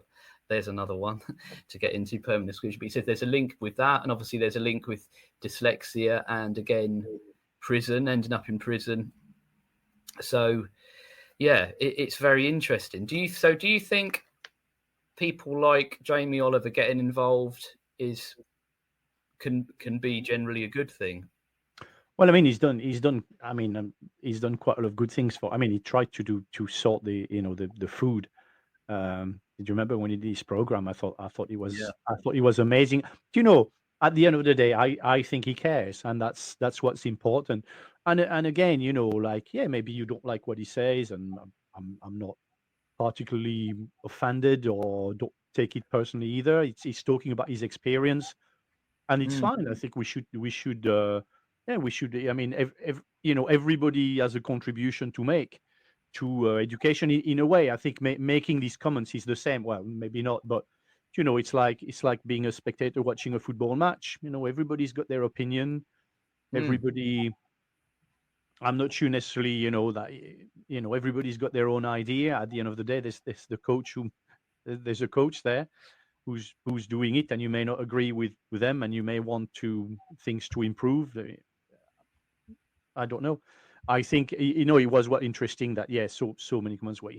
one to get into, permanent exclusion. But he said there's a link with that, and obviously there's a link with dyslexia and again prison, ending up in prison. So yeah, it's very interesting. Do you think people like Jamie Oliver getting involved can be generally a good thing? Well, I mean, he's done quite a lot of good things he tried to sort the food. Did you remember when he did his program? I thought it was amazing. At the end of the day, I think he cares, and that's what's important. And again, maybe you don't like what he says, and I'm not particularly offended or don't take it personally either. He's talking about his experience. and it's fine. I think we should. I mean, everybody has a contribution to make to education in a way. I think making these comments is the same. Well, maybe not, but it's like being a spectator watching a football match. Everybody's got their opinion. Everybody. I'm not sure necessarily, that everybody's got their own idea. At the end of the day, there's a coach there who's doing it, and you may not agree with them, and you may want things to improve. I don't know. I think it was interesting that so many comments were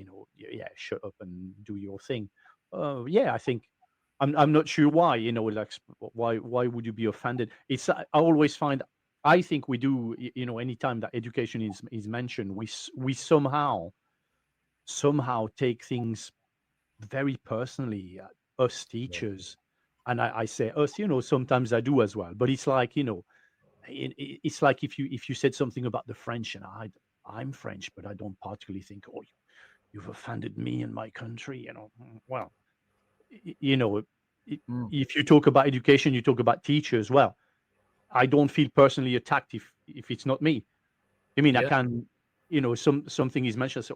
shut up and do your thing. I think I'm not sure why. Like why would you be offended? I always find. I think we do, anytime that education is mentioned, we somehow take things very personally, us teachers, and I say us, sometimes I do as well. But it's like, it's like if you said something about the French, and I'm French, but I don't particularly think, oh, you've offended me and my country, Well, if you talk about education, you talk about teachers. Well, I don't feel personally attacked if it's not me. I mean, I can, something is mentioned. So,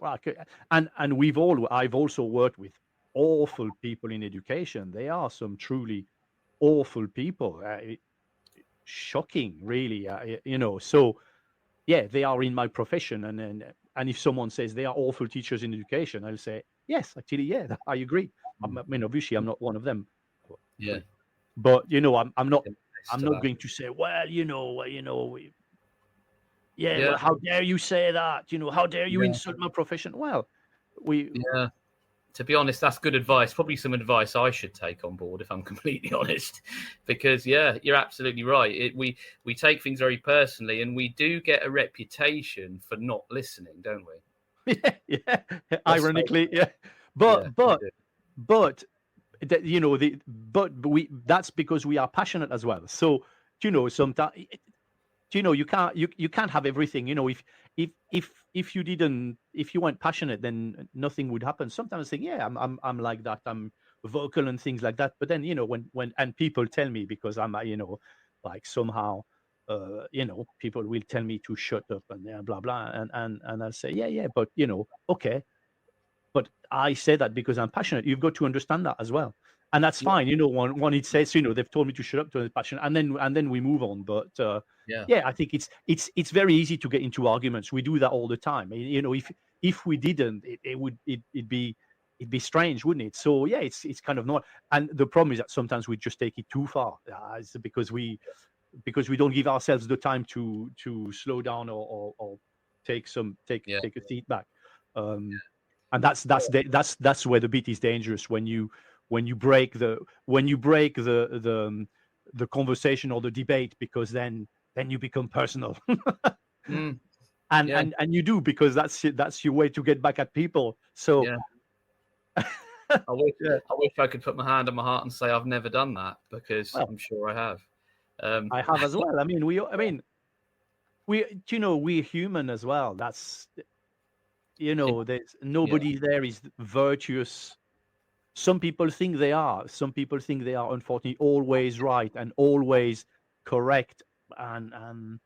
and I've also worked with awful people in education. There are some truly awful people. Shocking, really. So they are in my profession. And if someone says they are awful teachers in education, I'll say, yes, actually, I agree. I mean, obviously, I'm not one of them. Yeah. But, I'm not. I'm not going to say, well, well, how dare you say that? How dare you insult my profession? Well, to be honest, that's good advice. Probably some advice I should take on board, if I'm completely honest, because you're absolutely right. We take things very personally, and we do get a reputation for not listening, don't we? Yeah. Ironically, But that's because we are passionate as well. So sometimes you can't have everything. If you weren't passionate, then nothing would happen. Sometimes I think, I'm like that. I'm vocal and things like that. But then when people tell me, because I'm like somehow people will tell me to shut up and blah blah, and I'll say but okay. But I say that because I'm passionate. You've got to understand that as well, and that's fine. When it says, they've told me to shut up to the passion, and then we move on. But I think it's very easy to get into arguments. We do that all the time. If we didn't, it'd be strange, wouldn't it? So it's kind of not. And the problem is that sometimes we just take it too far. It's because we don't give ourselves the time to slow down or take a seat back. And that's where the bit is dangerous, when you break the conversation or the debate, because then you become personal. And you do, because that's your way to get back at people. So I wish I could put my hand on my heart and say I've never done that, because I'm sure I have. I have as well. I mean, we're human as well. That's there's nobody there is virtuous. Some people think they are. Some people think they are, unfortunately, always right and always correct. And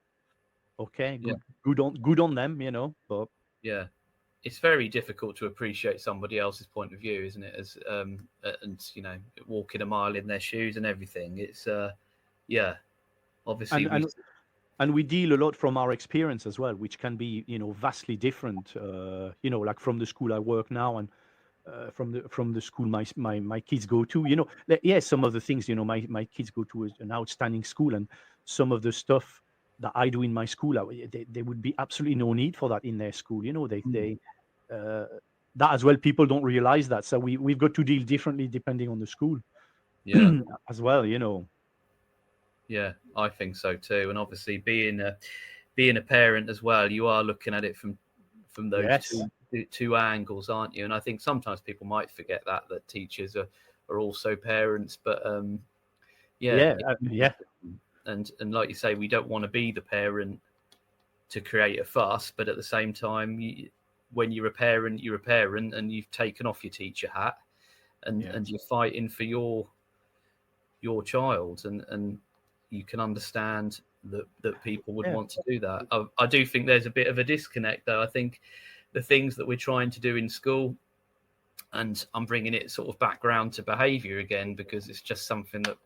okay, good on them, But it's very difficult to appreciate somebody else's point of view, isn't it? As and walking a mile in their shoes and everything. It's obviously. And we deal a lot from our experience as well, which can be, vastly different. Like from the school I work now, and from the school my kids go to. Some of the things, my kids go to an outstanding school, and some of the stuff that I do in my school, there would be absolutely no need for that in their school. That as well, people don't realize that. So we've got to deal differently depending on the school. As well. Yeah, I think so too. And obviously, being a parent as well, you are looking at it from those two angles, aren't you? And I think sometimes people might forget that teachers are also parents. But And like you say, we don't want to be the parent to create a fuss. But at the same time, when you're a parent, and you've taken off your teacher hat, and you're fighting for your child, and you can understand that people would want to do that. I do think there's a bit of a disconnect, though. I think the things that we're trying to do in school, and I'm bringing it sort of back round to behaviour again, because it's just something that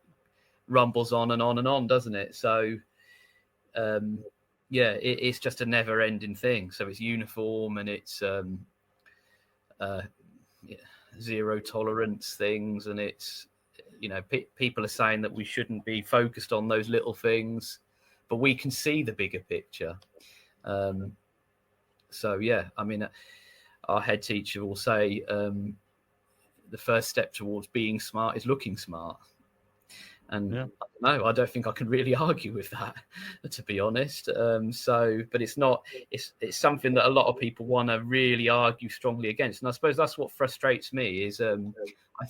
rumbles on and on and on, doesn't it? So, it's just a never-ending thing. So it's uniform, and it's zero tolerance things, and it's, people are saying that we shouldn't be focused on those little things, but we can see the bigger picture. Our head teacher will say the first step towards being smart is looking smart. And I don't think I can really argue with that, to be honest. But it's not, it's something that a lot of people want to really argue strongly against. And I suppose that's what frustrates me is I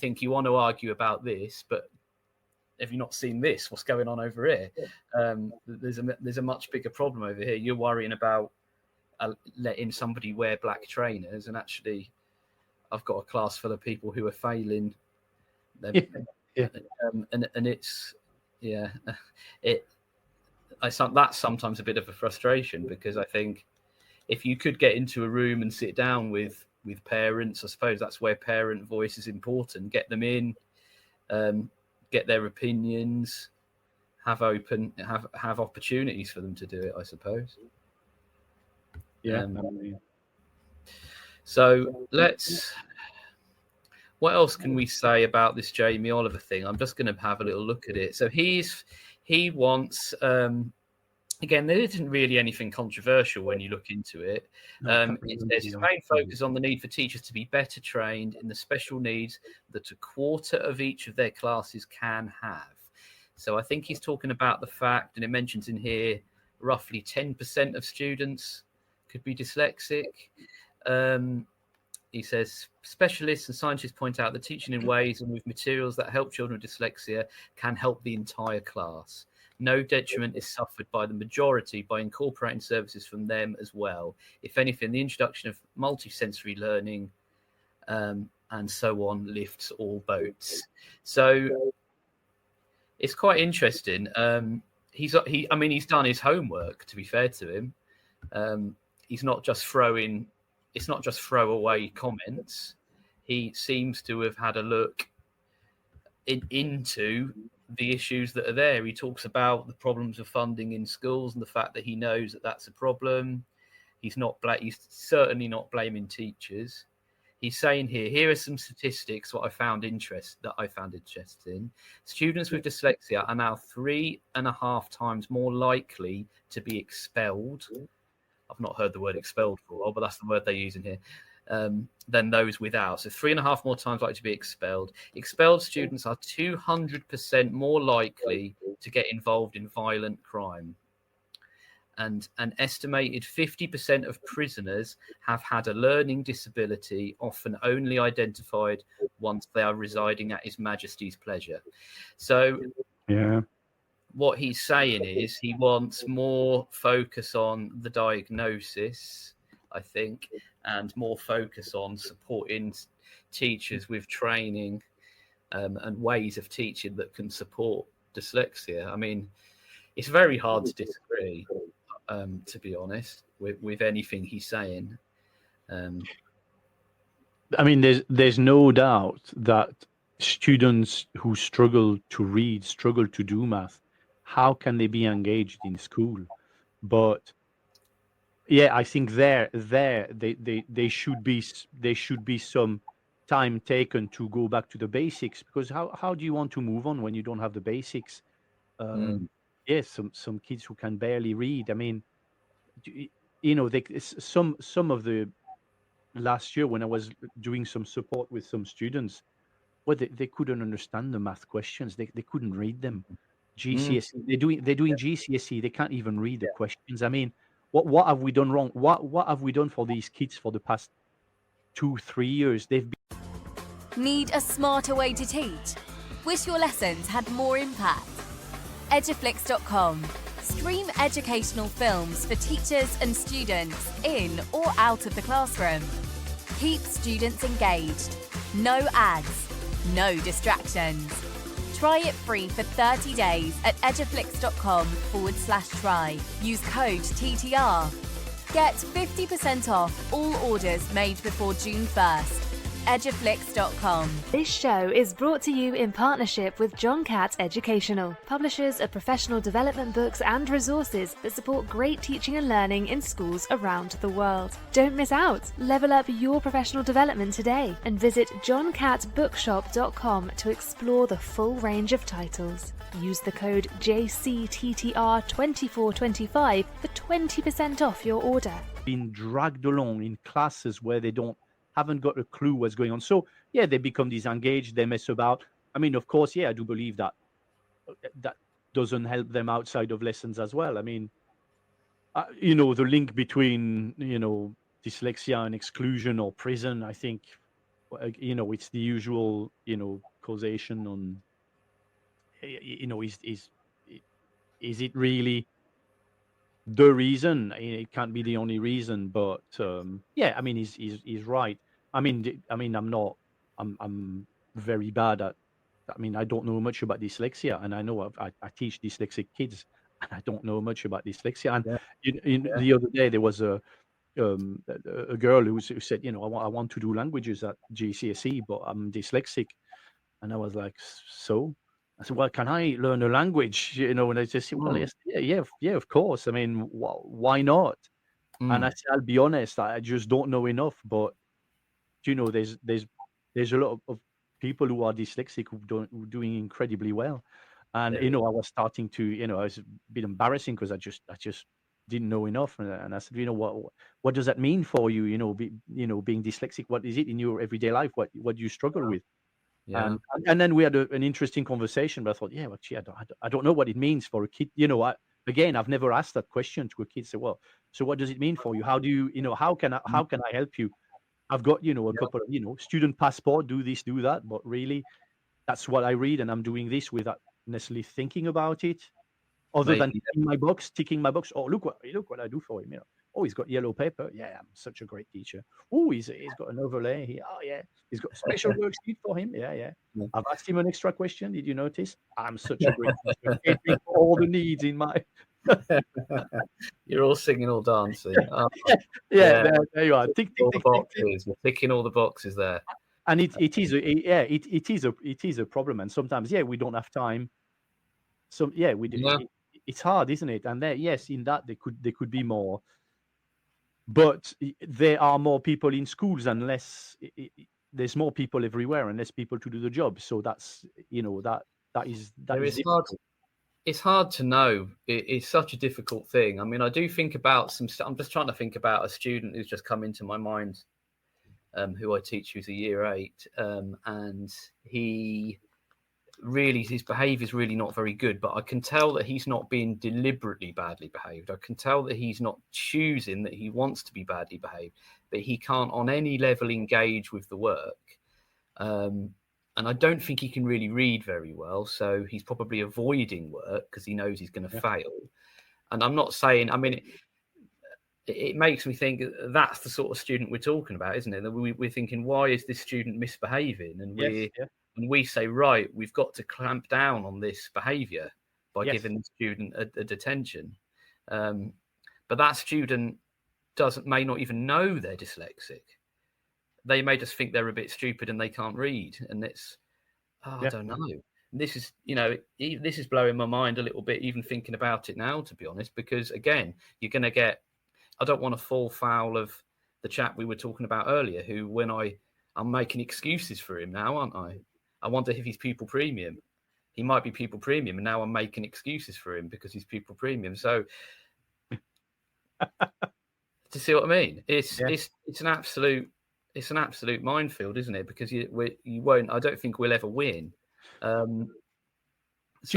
think you want to argue about this, but have you not seen this? What's going on over here? There's a much bigger problem over here. You're worrying about letting somebody wear black trainers, and actually I've got a class full of people who are failing. And it's that's sometimes a bit of a frustration, because I think if you could get into a room and sit down with parents, I suppose that's where parent voice is important. Get them in, get their opinions, have opportunities for them to do it, I suppose. So what else can we say about this Jamie Oliver thing? I'm just going to have a little look at it. So he wants, again, there isn't really anything controversial when you look into it. It says his main focus on the need for teachers to be better trained in the special needs that a quarter of each of their classes can have. So I think he's talking about the fact, and it mentions in here, roughly 10% of students could be dyslexic. He says specialists and scientists point out that teaching in ways and with materials that help children with dyslexia can help the entire class. No detriment is suffered by the majority by incorporating services from them as well. If anything, the introduction of multisensory learning and so on lifts all boats. So it's quite interesting. He's done his homework, to be fair to him. He's not just it's not just throwaway comments. He seems to have had a look into the issues that are there. He talks about the problems of funding in schools and the fact that he knows that that's a problem. He's certainly not blaming teachers. He's saying here are some statistics I found interesting. Students with dyslexia are now 3.5 times more likely to be expelled. I've not heard the word expelled for a while, but that's the word they use in here, than those without. So 3.5 more times likely to be expelled. Expelled students are 200% more likely to get involved in violent crime. And an estimated 50% of prisoners have had a learning disability, often only identified once they are residing at His Majesty's pleasure. So what he's saying is he wants more focus on the diagnosis, I think, and more focus on supporting teachers with training and ways of teaching that can support dyslexia. I mean, it's very hard to disagree, to be honest, with anything he's saying. I mean, there's no doubt that students who struggle to read, struggle to do math, how can they be engaged in school? But I think there should be some time taken to go back to the basics, because how do you want to move on when you don't have the basics? Some kids who can barely read. I mean, some of the last year when I was doing some support with some students, they couldn't understand the math questions. They couldn't read them. GCSE, they're doing GCSE. They can't even read the questions. I mean, what have we done wrong? What have we done for these kids for the past 2-3 years? Need a smarter way to teach? Wish your lessons had more impact? Eduflix.com. Stream educational films for teachers and students in or out of the classroom. Keep students engaged. No ads. No distractions. Try it free for 30 days at eduflix.com/try. Use code TTR. Get 50% off all orders made before June 1st. eduflix.com. This show is brought to you in partnership with John Catt Educational, publishers of professional development books and resources that support great teaching and learning in schools around the world. Don't miss out. Level up your professional development today and visit johncattbookshop.com to explore the full range of titles. Use the code JCTTR2425 for 20% off your order. Being dragged along in classes where they haven't got a clue what's going on. So yeah, they become disengaged, they mess about. I mean, of course, yeah, I do believe that doesn't help them outside of lessons as well. I mean, the link between, dyslexia and exclusion or prison, I think, it's the usual, causation on, is it really the reason? It can't be the only reason, but yeah, I mean, he's right. I mean, I'm very bad at. I mean, I don't know much about dyslexia, and I know I teach dyslexic kids, and I don't know much about dyslexia. And the other day there was a girl who said, I want to do languages at GCSE, but I'm dyslexic, and I was like, so. I said, well, can I learn a language? And I just said, well, yes, yeah, of course. I mean, why not? And I said, I'll be honest, I just don't know enough. But there's a lot of people who are dyslexic who are doing incredibly well. And I was starting to, it was a bit embarrassing because I just didn't know enough. And I said, what does that mean for you? Being dyslexic, what is it in your everyday life? What do you struggle with? Yeah. And then we had an interesting conversation, but I thought, actually, I don't know what it means for a kid. I've never asked that question to a kid. Say, well, so what does it mean for you? How do you, how can I help you? I've got, a couple of, student passport, do this, do that. But really, that's what I read, and I'm doing this without necessarily thinking about it, other than ticking my box. Oh, look what I do for him. Oh, he's got yellow paper. Yeah, I'm such a great teacher. Oh, he's got an overlay here. Oh, yeah. He's got special worksheet for him. Yeah. I've asked him an extra question. Did you notice? I'm such a great teacher. Catering for all the needs in my... You're all singing, all dancing. Oh, there you are. Tick all the boxes. You're ticking all the boxes there. And it is a problem. And sometimes, we don't have time. So, we do. Yeah. It's hard, isn't it? And there, yes, in that there could be more. But there are more people in schools and less. There's more people everywhere and less people to do the job. So that's that is hard. It's hard to know. It's such a difficult thing. I mean, I do think about I'm just trying to think about a student who's just come into my mind, who I teach, who's a year 8, and his behaviour is really not very good, but I can tell that he's not being deliberately badly behaved. I can tell that he's not choosing that he wants to be badly behaved, but he can't on any level engage with the work. And I don't think he can really read very well. So he's probably avoiding work because he knows he's going to fail. And I'm not saying, I mean, it makes me think that's the sort of student we're talking about, isn't it? That we're thinking, why is this student misbehaving? And and we say, right, we've got to clamp down on this behaviour by giving the student a detention. But that student may not even know they're dyslexic. They may just think they're a bit stupid and they can't read. And it's, I don't know. This is, this is blowing my mind a little bit, even thinking about it now, to be honest, because again, you're going to get, I don't want to fall foul of the chap we were talking about earlier, who when I'm making excuses for him now, aren't I? I wonder if he's pupil premium. He might be pupil premium, and now I'm making excuses for him because he's pupil premium. So, to see what I mean, it's an absolute minefield, isn't it? Because you won't. I don't think we'll ever win. So,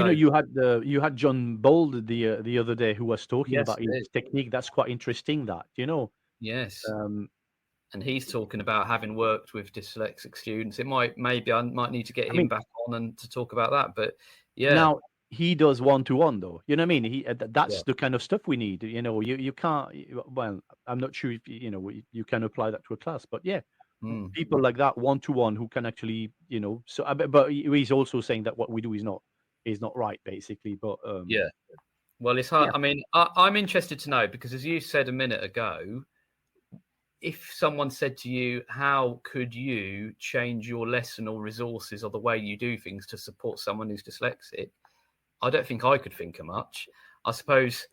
you had John Bold the other day who was talking about his technique. That's quite interesting. Yes. And he's talking about having worked with dyslexic students. I might need to get him back on and to talk about that. But now he does 1-to-1 though. You know what I mean? That's the kind of stuff we need. You can't. Well, I'm not sure if you can apply that to a class, but people like that one-to-one who can actually, so but he's also saying that what we do is not right, basically. But yeah, well, it's hard. Yeah. I mean, I'm interested to know, because as you said a minute ago, if someone said to you, how could you change your lesson or resources or the way you do things to support someone who's dyslexic, I don't think I could think of much. I suppose,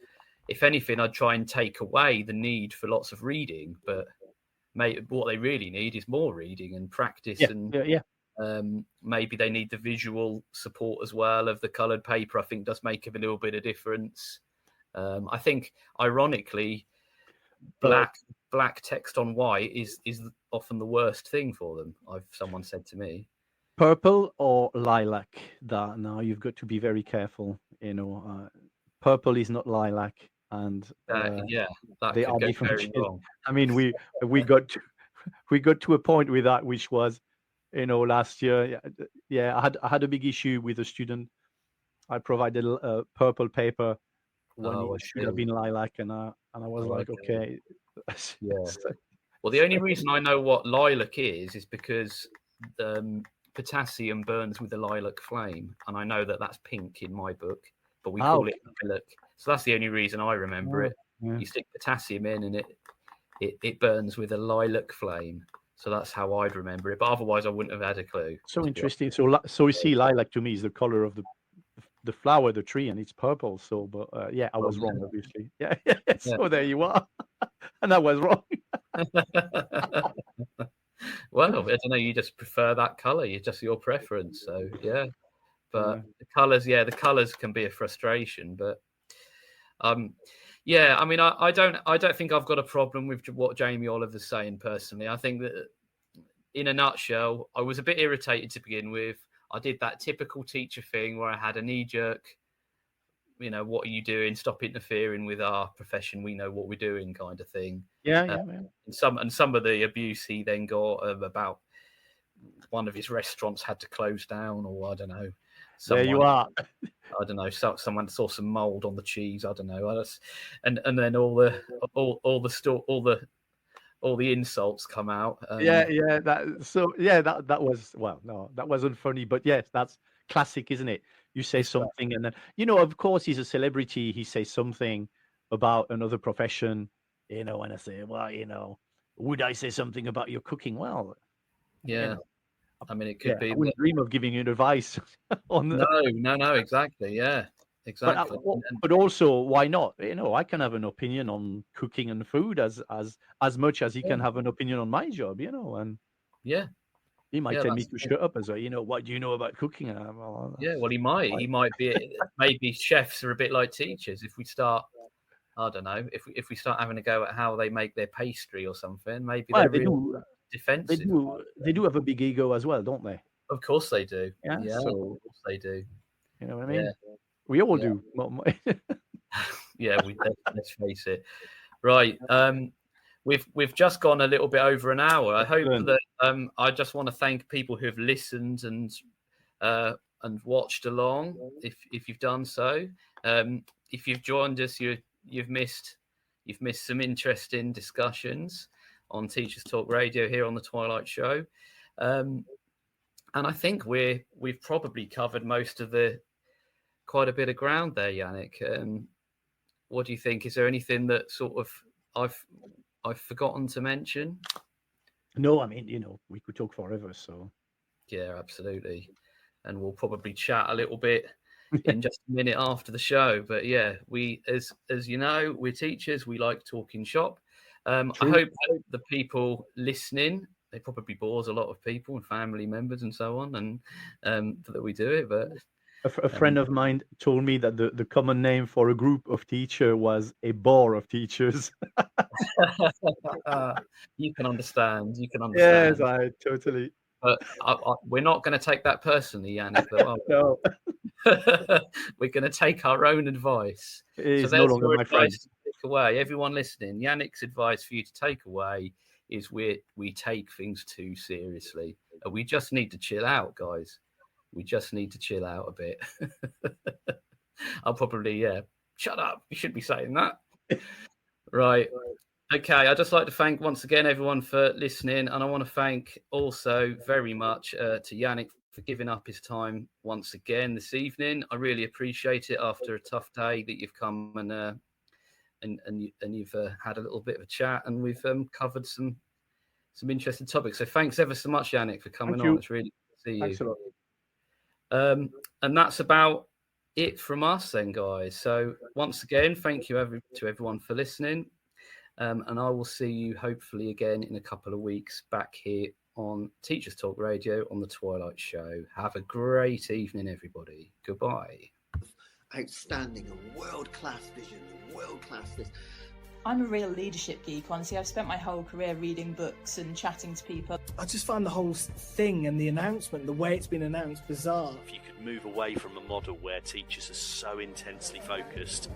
if anything, I'd try and take away the need for lots of reading, but what they really need is more reading and practice. Maybe they need the visual support as well of the coloured paper. I think does make a little bit of difference. I think, ironically, black text on white is often the worst thing for them. Someone said to me. Purple or lilac? That now you've got to be very careful. Purple is not lilac, and that they could are go different very shades. wrong. I mean, we got to a point with that, which was, last year. Yeah, I had a big issue with a student. I provided a purple paper when it should have been lilac, and I was like, okay. Yeah. Well, the only reason I know what lilac is because potassium burns with a lilac flame, and I know that that's pink in my book, but we call it lilac. So that's the only reason I remember it. Yeah. You stick potassium in, and it burns with a lilac flame. So that's how I'd remember it. But otherwise, I wouldn't have had a clue. So interesting. So you see, lilac to me is the color of the flower, the tree, and it's purple. So, but I was wrong, obviously. Yeah. So there you are, and I was wrong. Well, I don't know. You just prefer that color. It's just your preference. So yeah, but the colors can be a frustration. But I mean, I don't think I've got a problem with what Jamie Oliver's saying personally. I think that, in a nutshell, I was a bit irritated to begin with. I did that typical teacher thing where I had a knee-jerk, what are you doing? Stop interfering with our profession. We know what we're doing, kind of thing. And some of the abuse he then got about one of his restaurants had to close down, or I don't know. There you are. I don't know. Someone saw some mold on the cheese. I don't know. And then all the insults come out. That was, well, no, that wasn't funny, but yes, that's classic, isn't it? You say something, and then of course he's a celebrity. He says something about another profession, and I say, well, would I say something about your cooking? Well, I mean, it could be. I wouldn't dream of giving you advice on. No, exactly, yeah. Exactly. But also, why not? I can have an opinion on cooking and food as much as he can have an opinion on my job, and he might tell me to shut up as well. What do you know about cooking? And he might be. Maybe chefs are a bit like teachers. If we start, I don't know, if we start having a go at how they make their pastry or something, maybe they're really defensive. They do have a big ego as well, don't they? Of course they do. Yeah, of course they do. You know what I mean? Yeah. We all do. Let's face it. Right. We've just gone a little bit over an hour. I hope that I just want to thank people who have listened and watched along. If you've done so, if you've joined us, you've missed some interesting discussions on Teachers Talk Radio here on the Twilight Show, and I think we've probably covered quite a bit of ground there, Yannick. What do you think? Is there anything that sort of I've forgotten to mention? No, I mean, we could talk forever. So yeah, absolutely, and we'll probably chat a little bit in just a minute after the show. But yeah, we, as you know, we're teachers. We like talking shop. I hope the people listening, it probably bores a lot of people and family members and so on, and that we do it, but. A friend of mine told me that the common name for a group of teachers was a bore of teachers. You can understand. Yes, I totally. But we're not going to take that personally, Yannick. No. We're going to take our own advice. It is no longer my friend. To take away. Everyone listening, Yannick's advice for you to take away is we take things too seriously. We just need to chill out, guys. We just need to chill out a bit. I'll probably, shut up. You should be saying that. Right. Okay, I'd just like to thank once again everyone for listening, and I want to thank also very much to Yannick for giving up his time once again this evening. I really appreciate it after a tough day that you've come and you've had a little bit of a chat, and we've covered some interesting topics. So thanks ever so much, Yannick, for coming on. It's really good to see you. Thanks a lot. And that's about it from us then, guys. So once again, thank you to everyone for listening. And I will see you hopefully again in a couple of weeks back here on Teachers Talk Radio on the Twilight Show. Have a great evening, everybody. Goodbye. Outstanding, a world-class vision, a world-class this. I'm a real leadership geek, honestly. I've spent my whole career reading books and chatting to people. I just find the whole thing and the announcement, the way it's been announced, bizarre. If you could move away from a model where teachers are so intensely focused.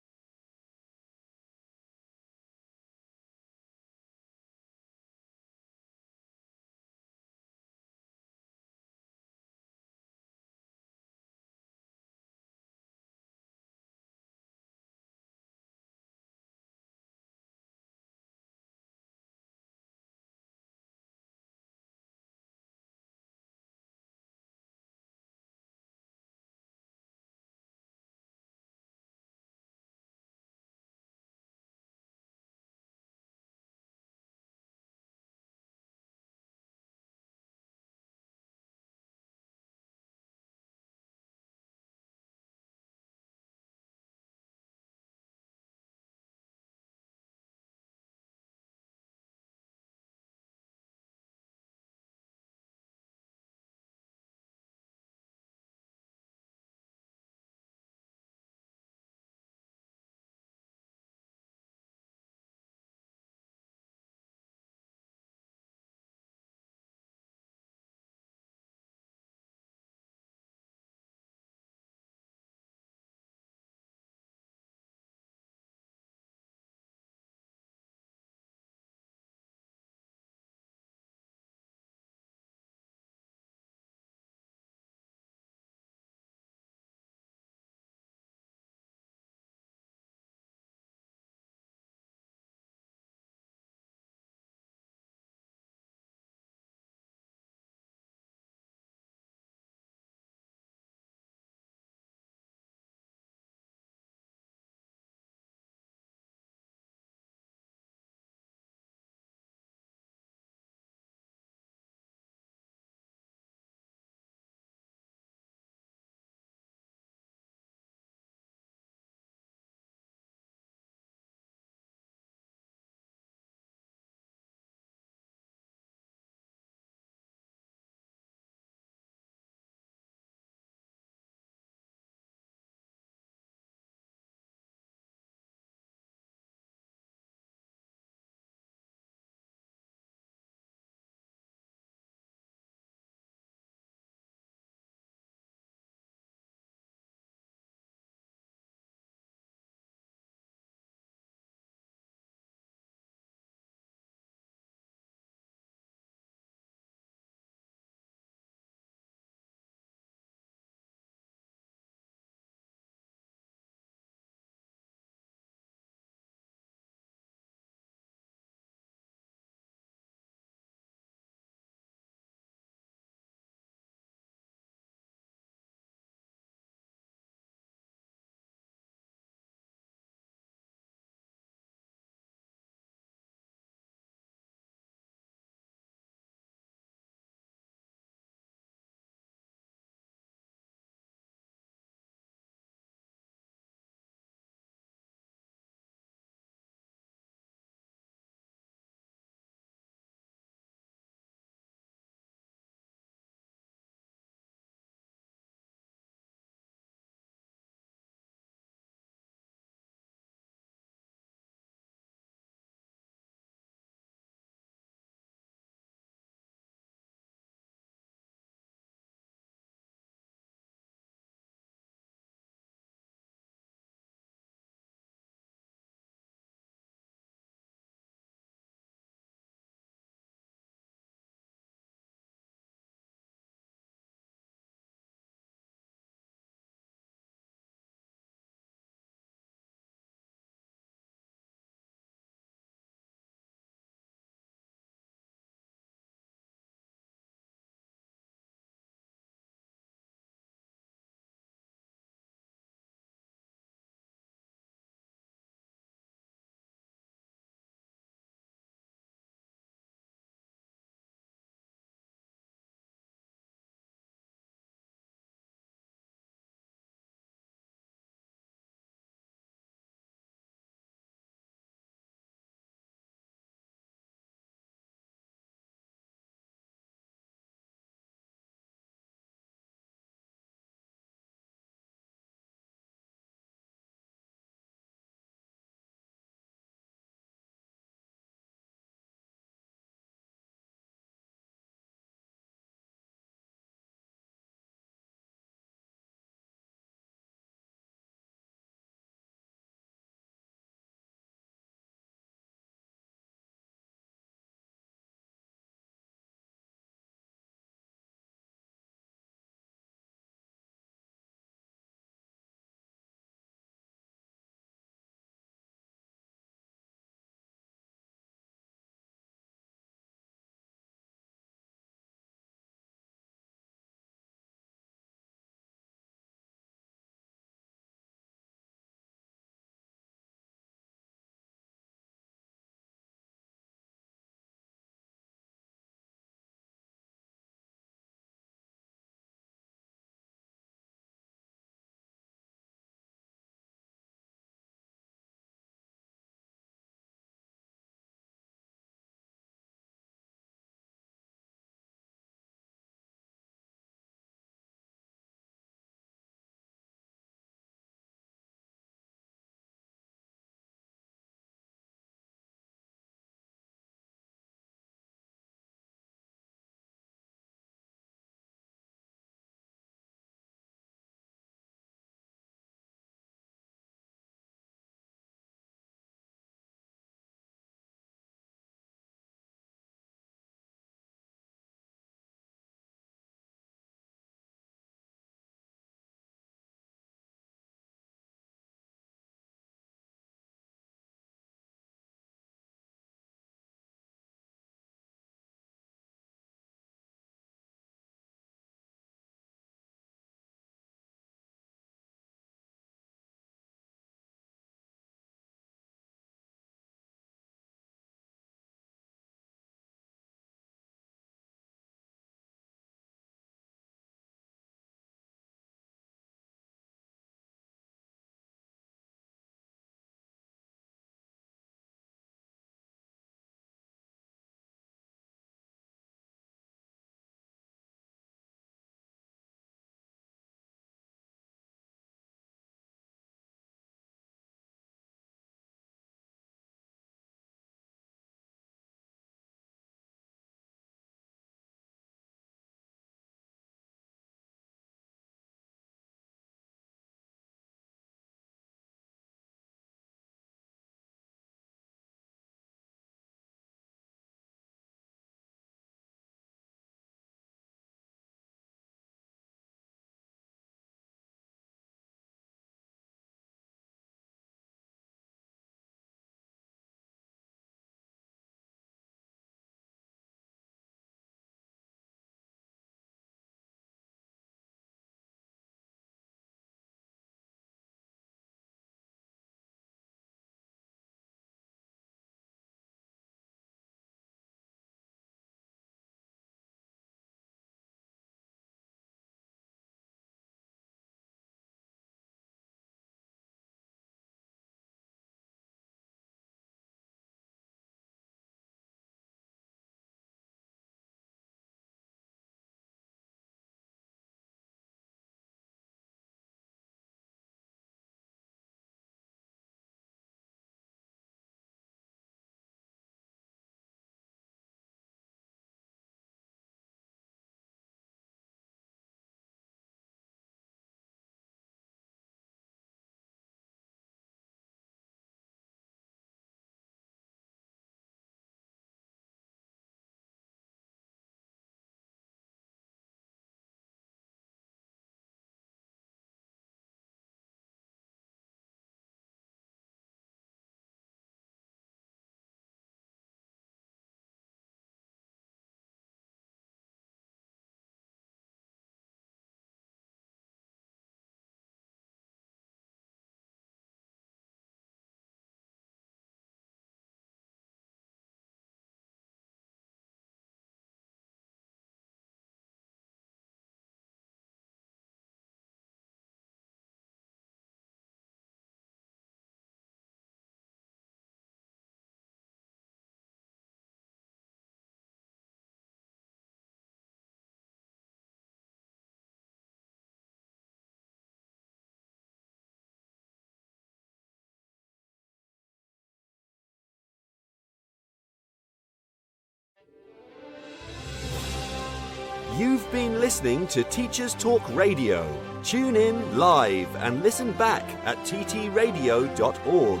You've been listening to Teachers Talk Radio. Tune in live and listen back at ttradio.org.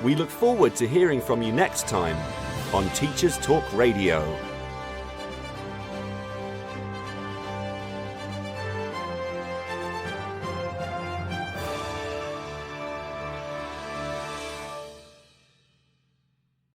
We look forward to hearing from you next time on Teachers Talk Radio.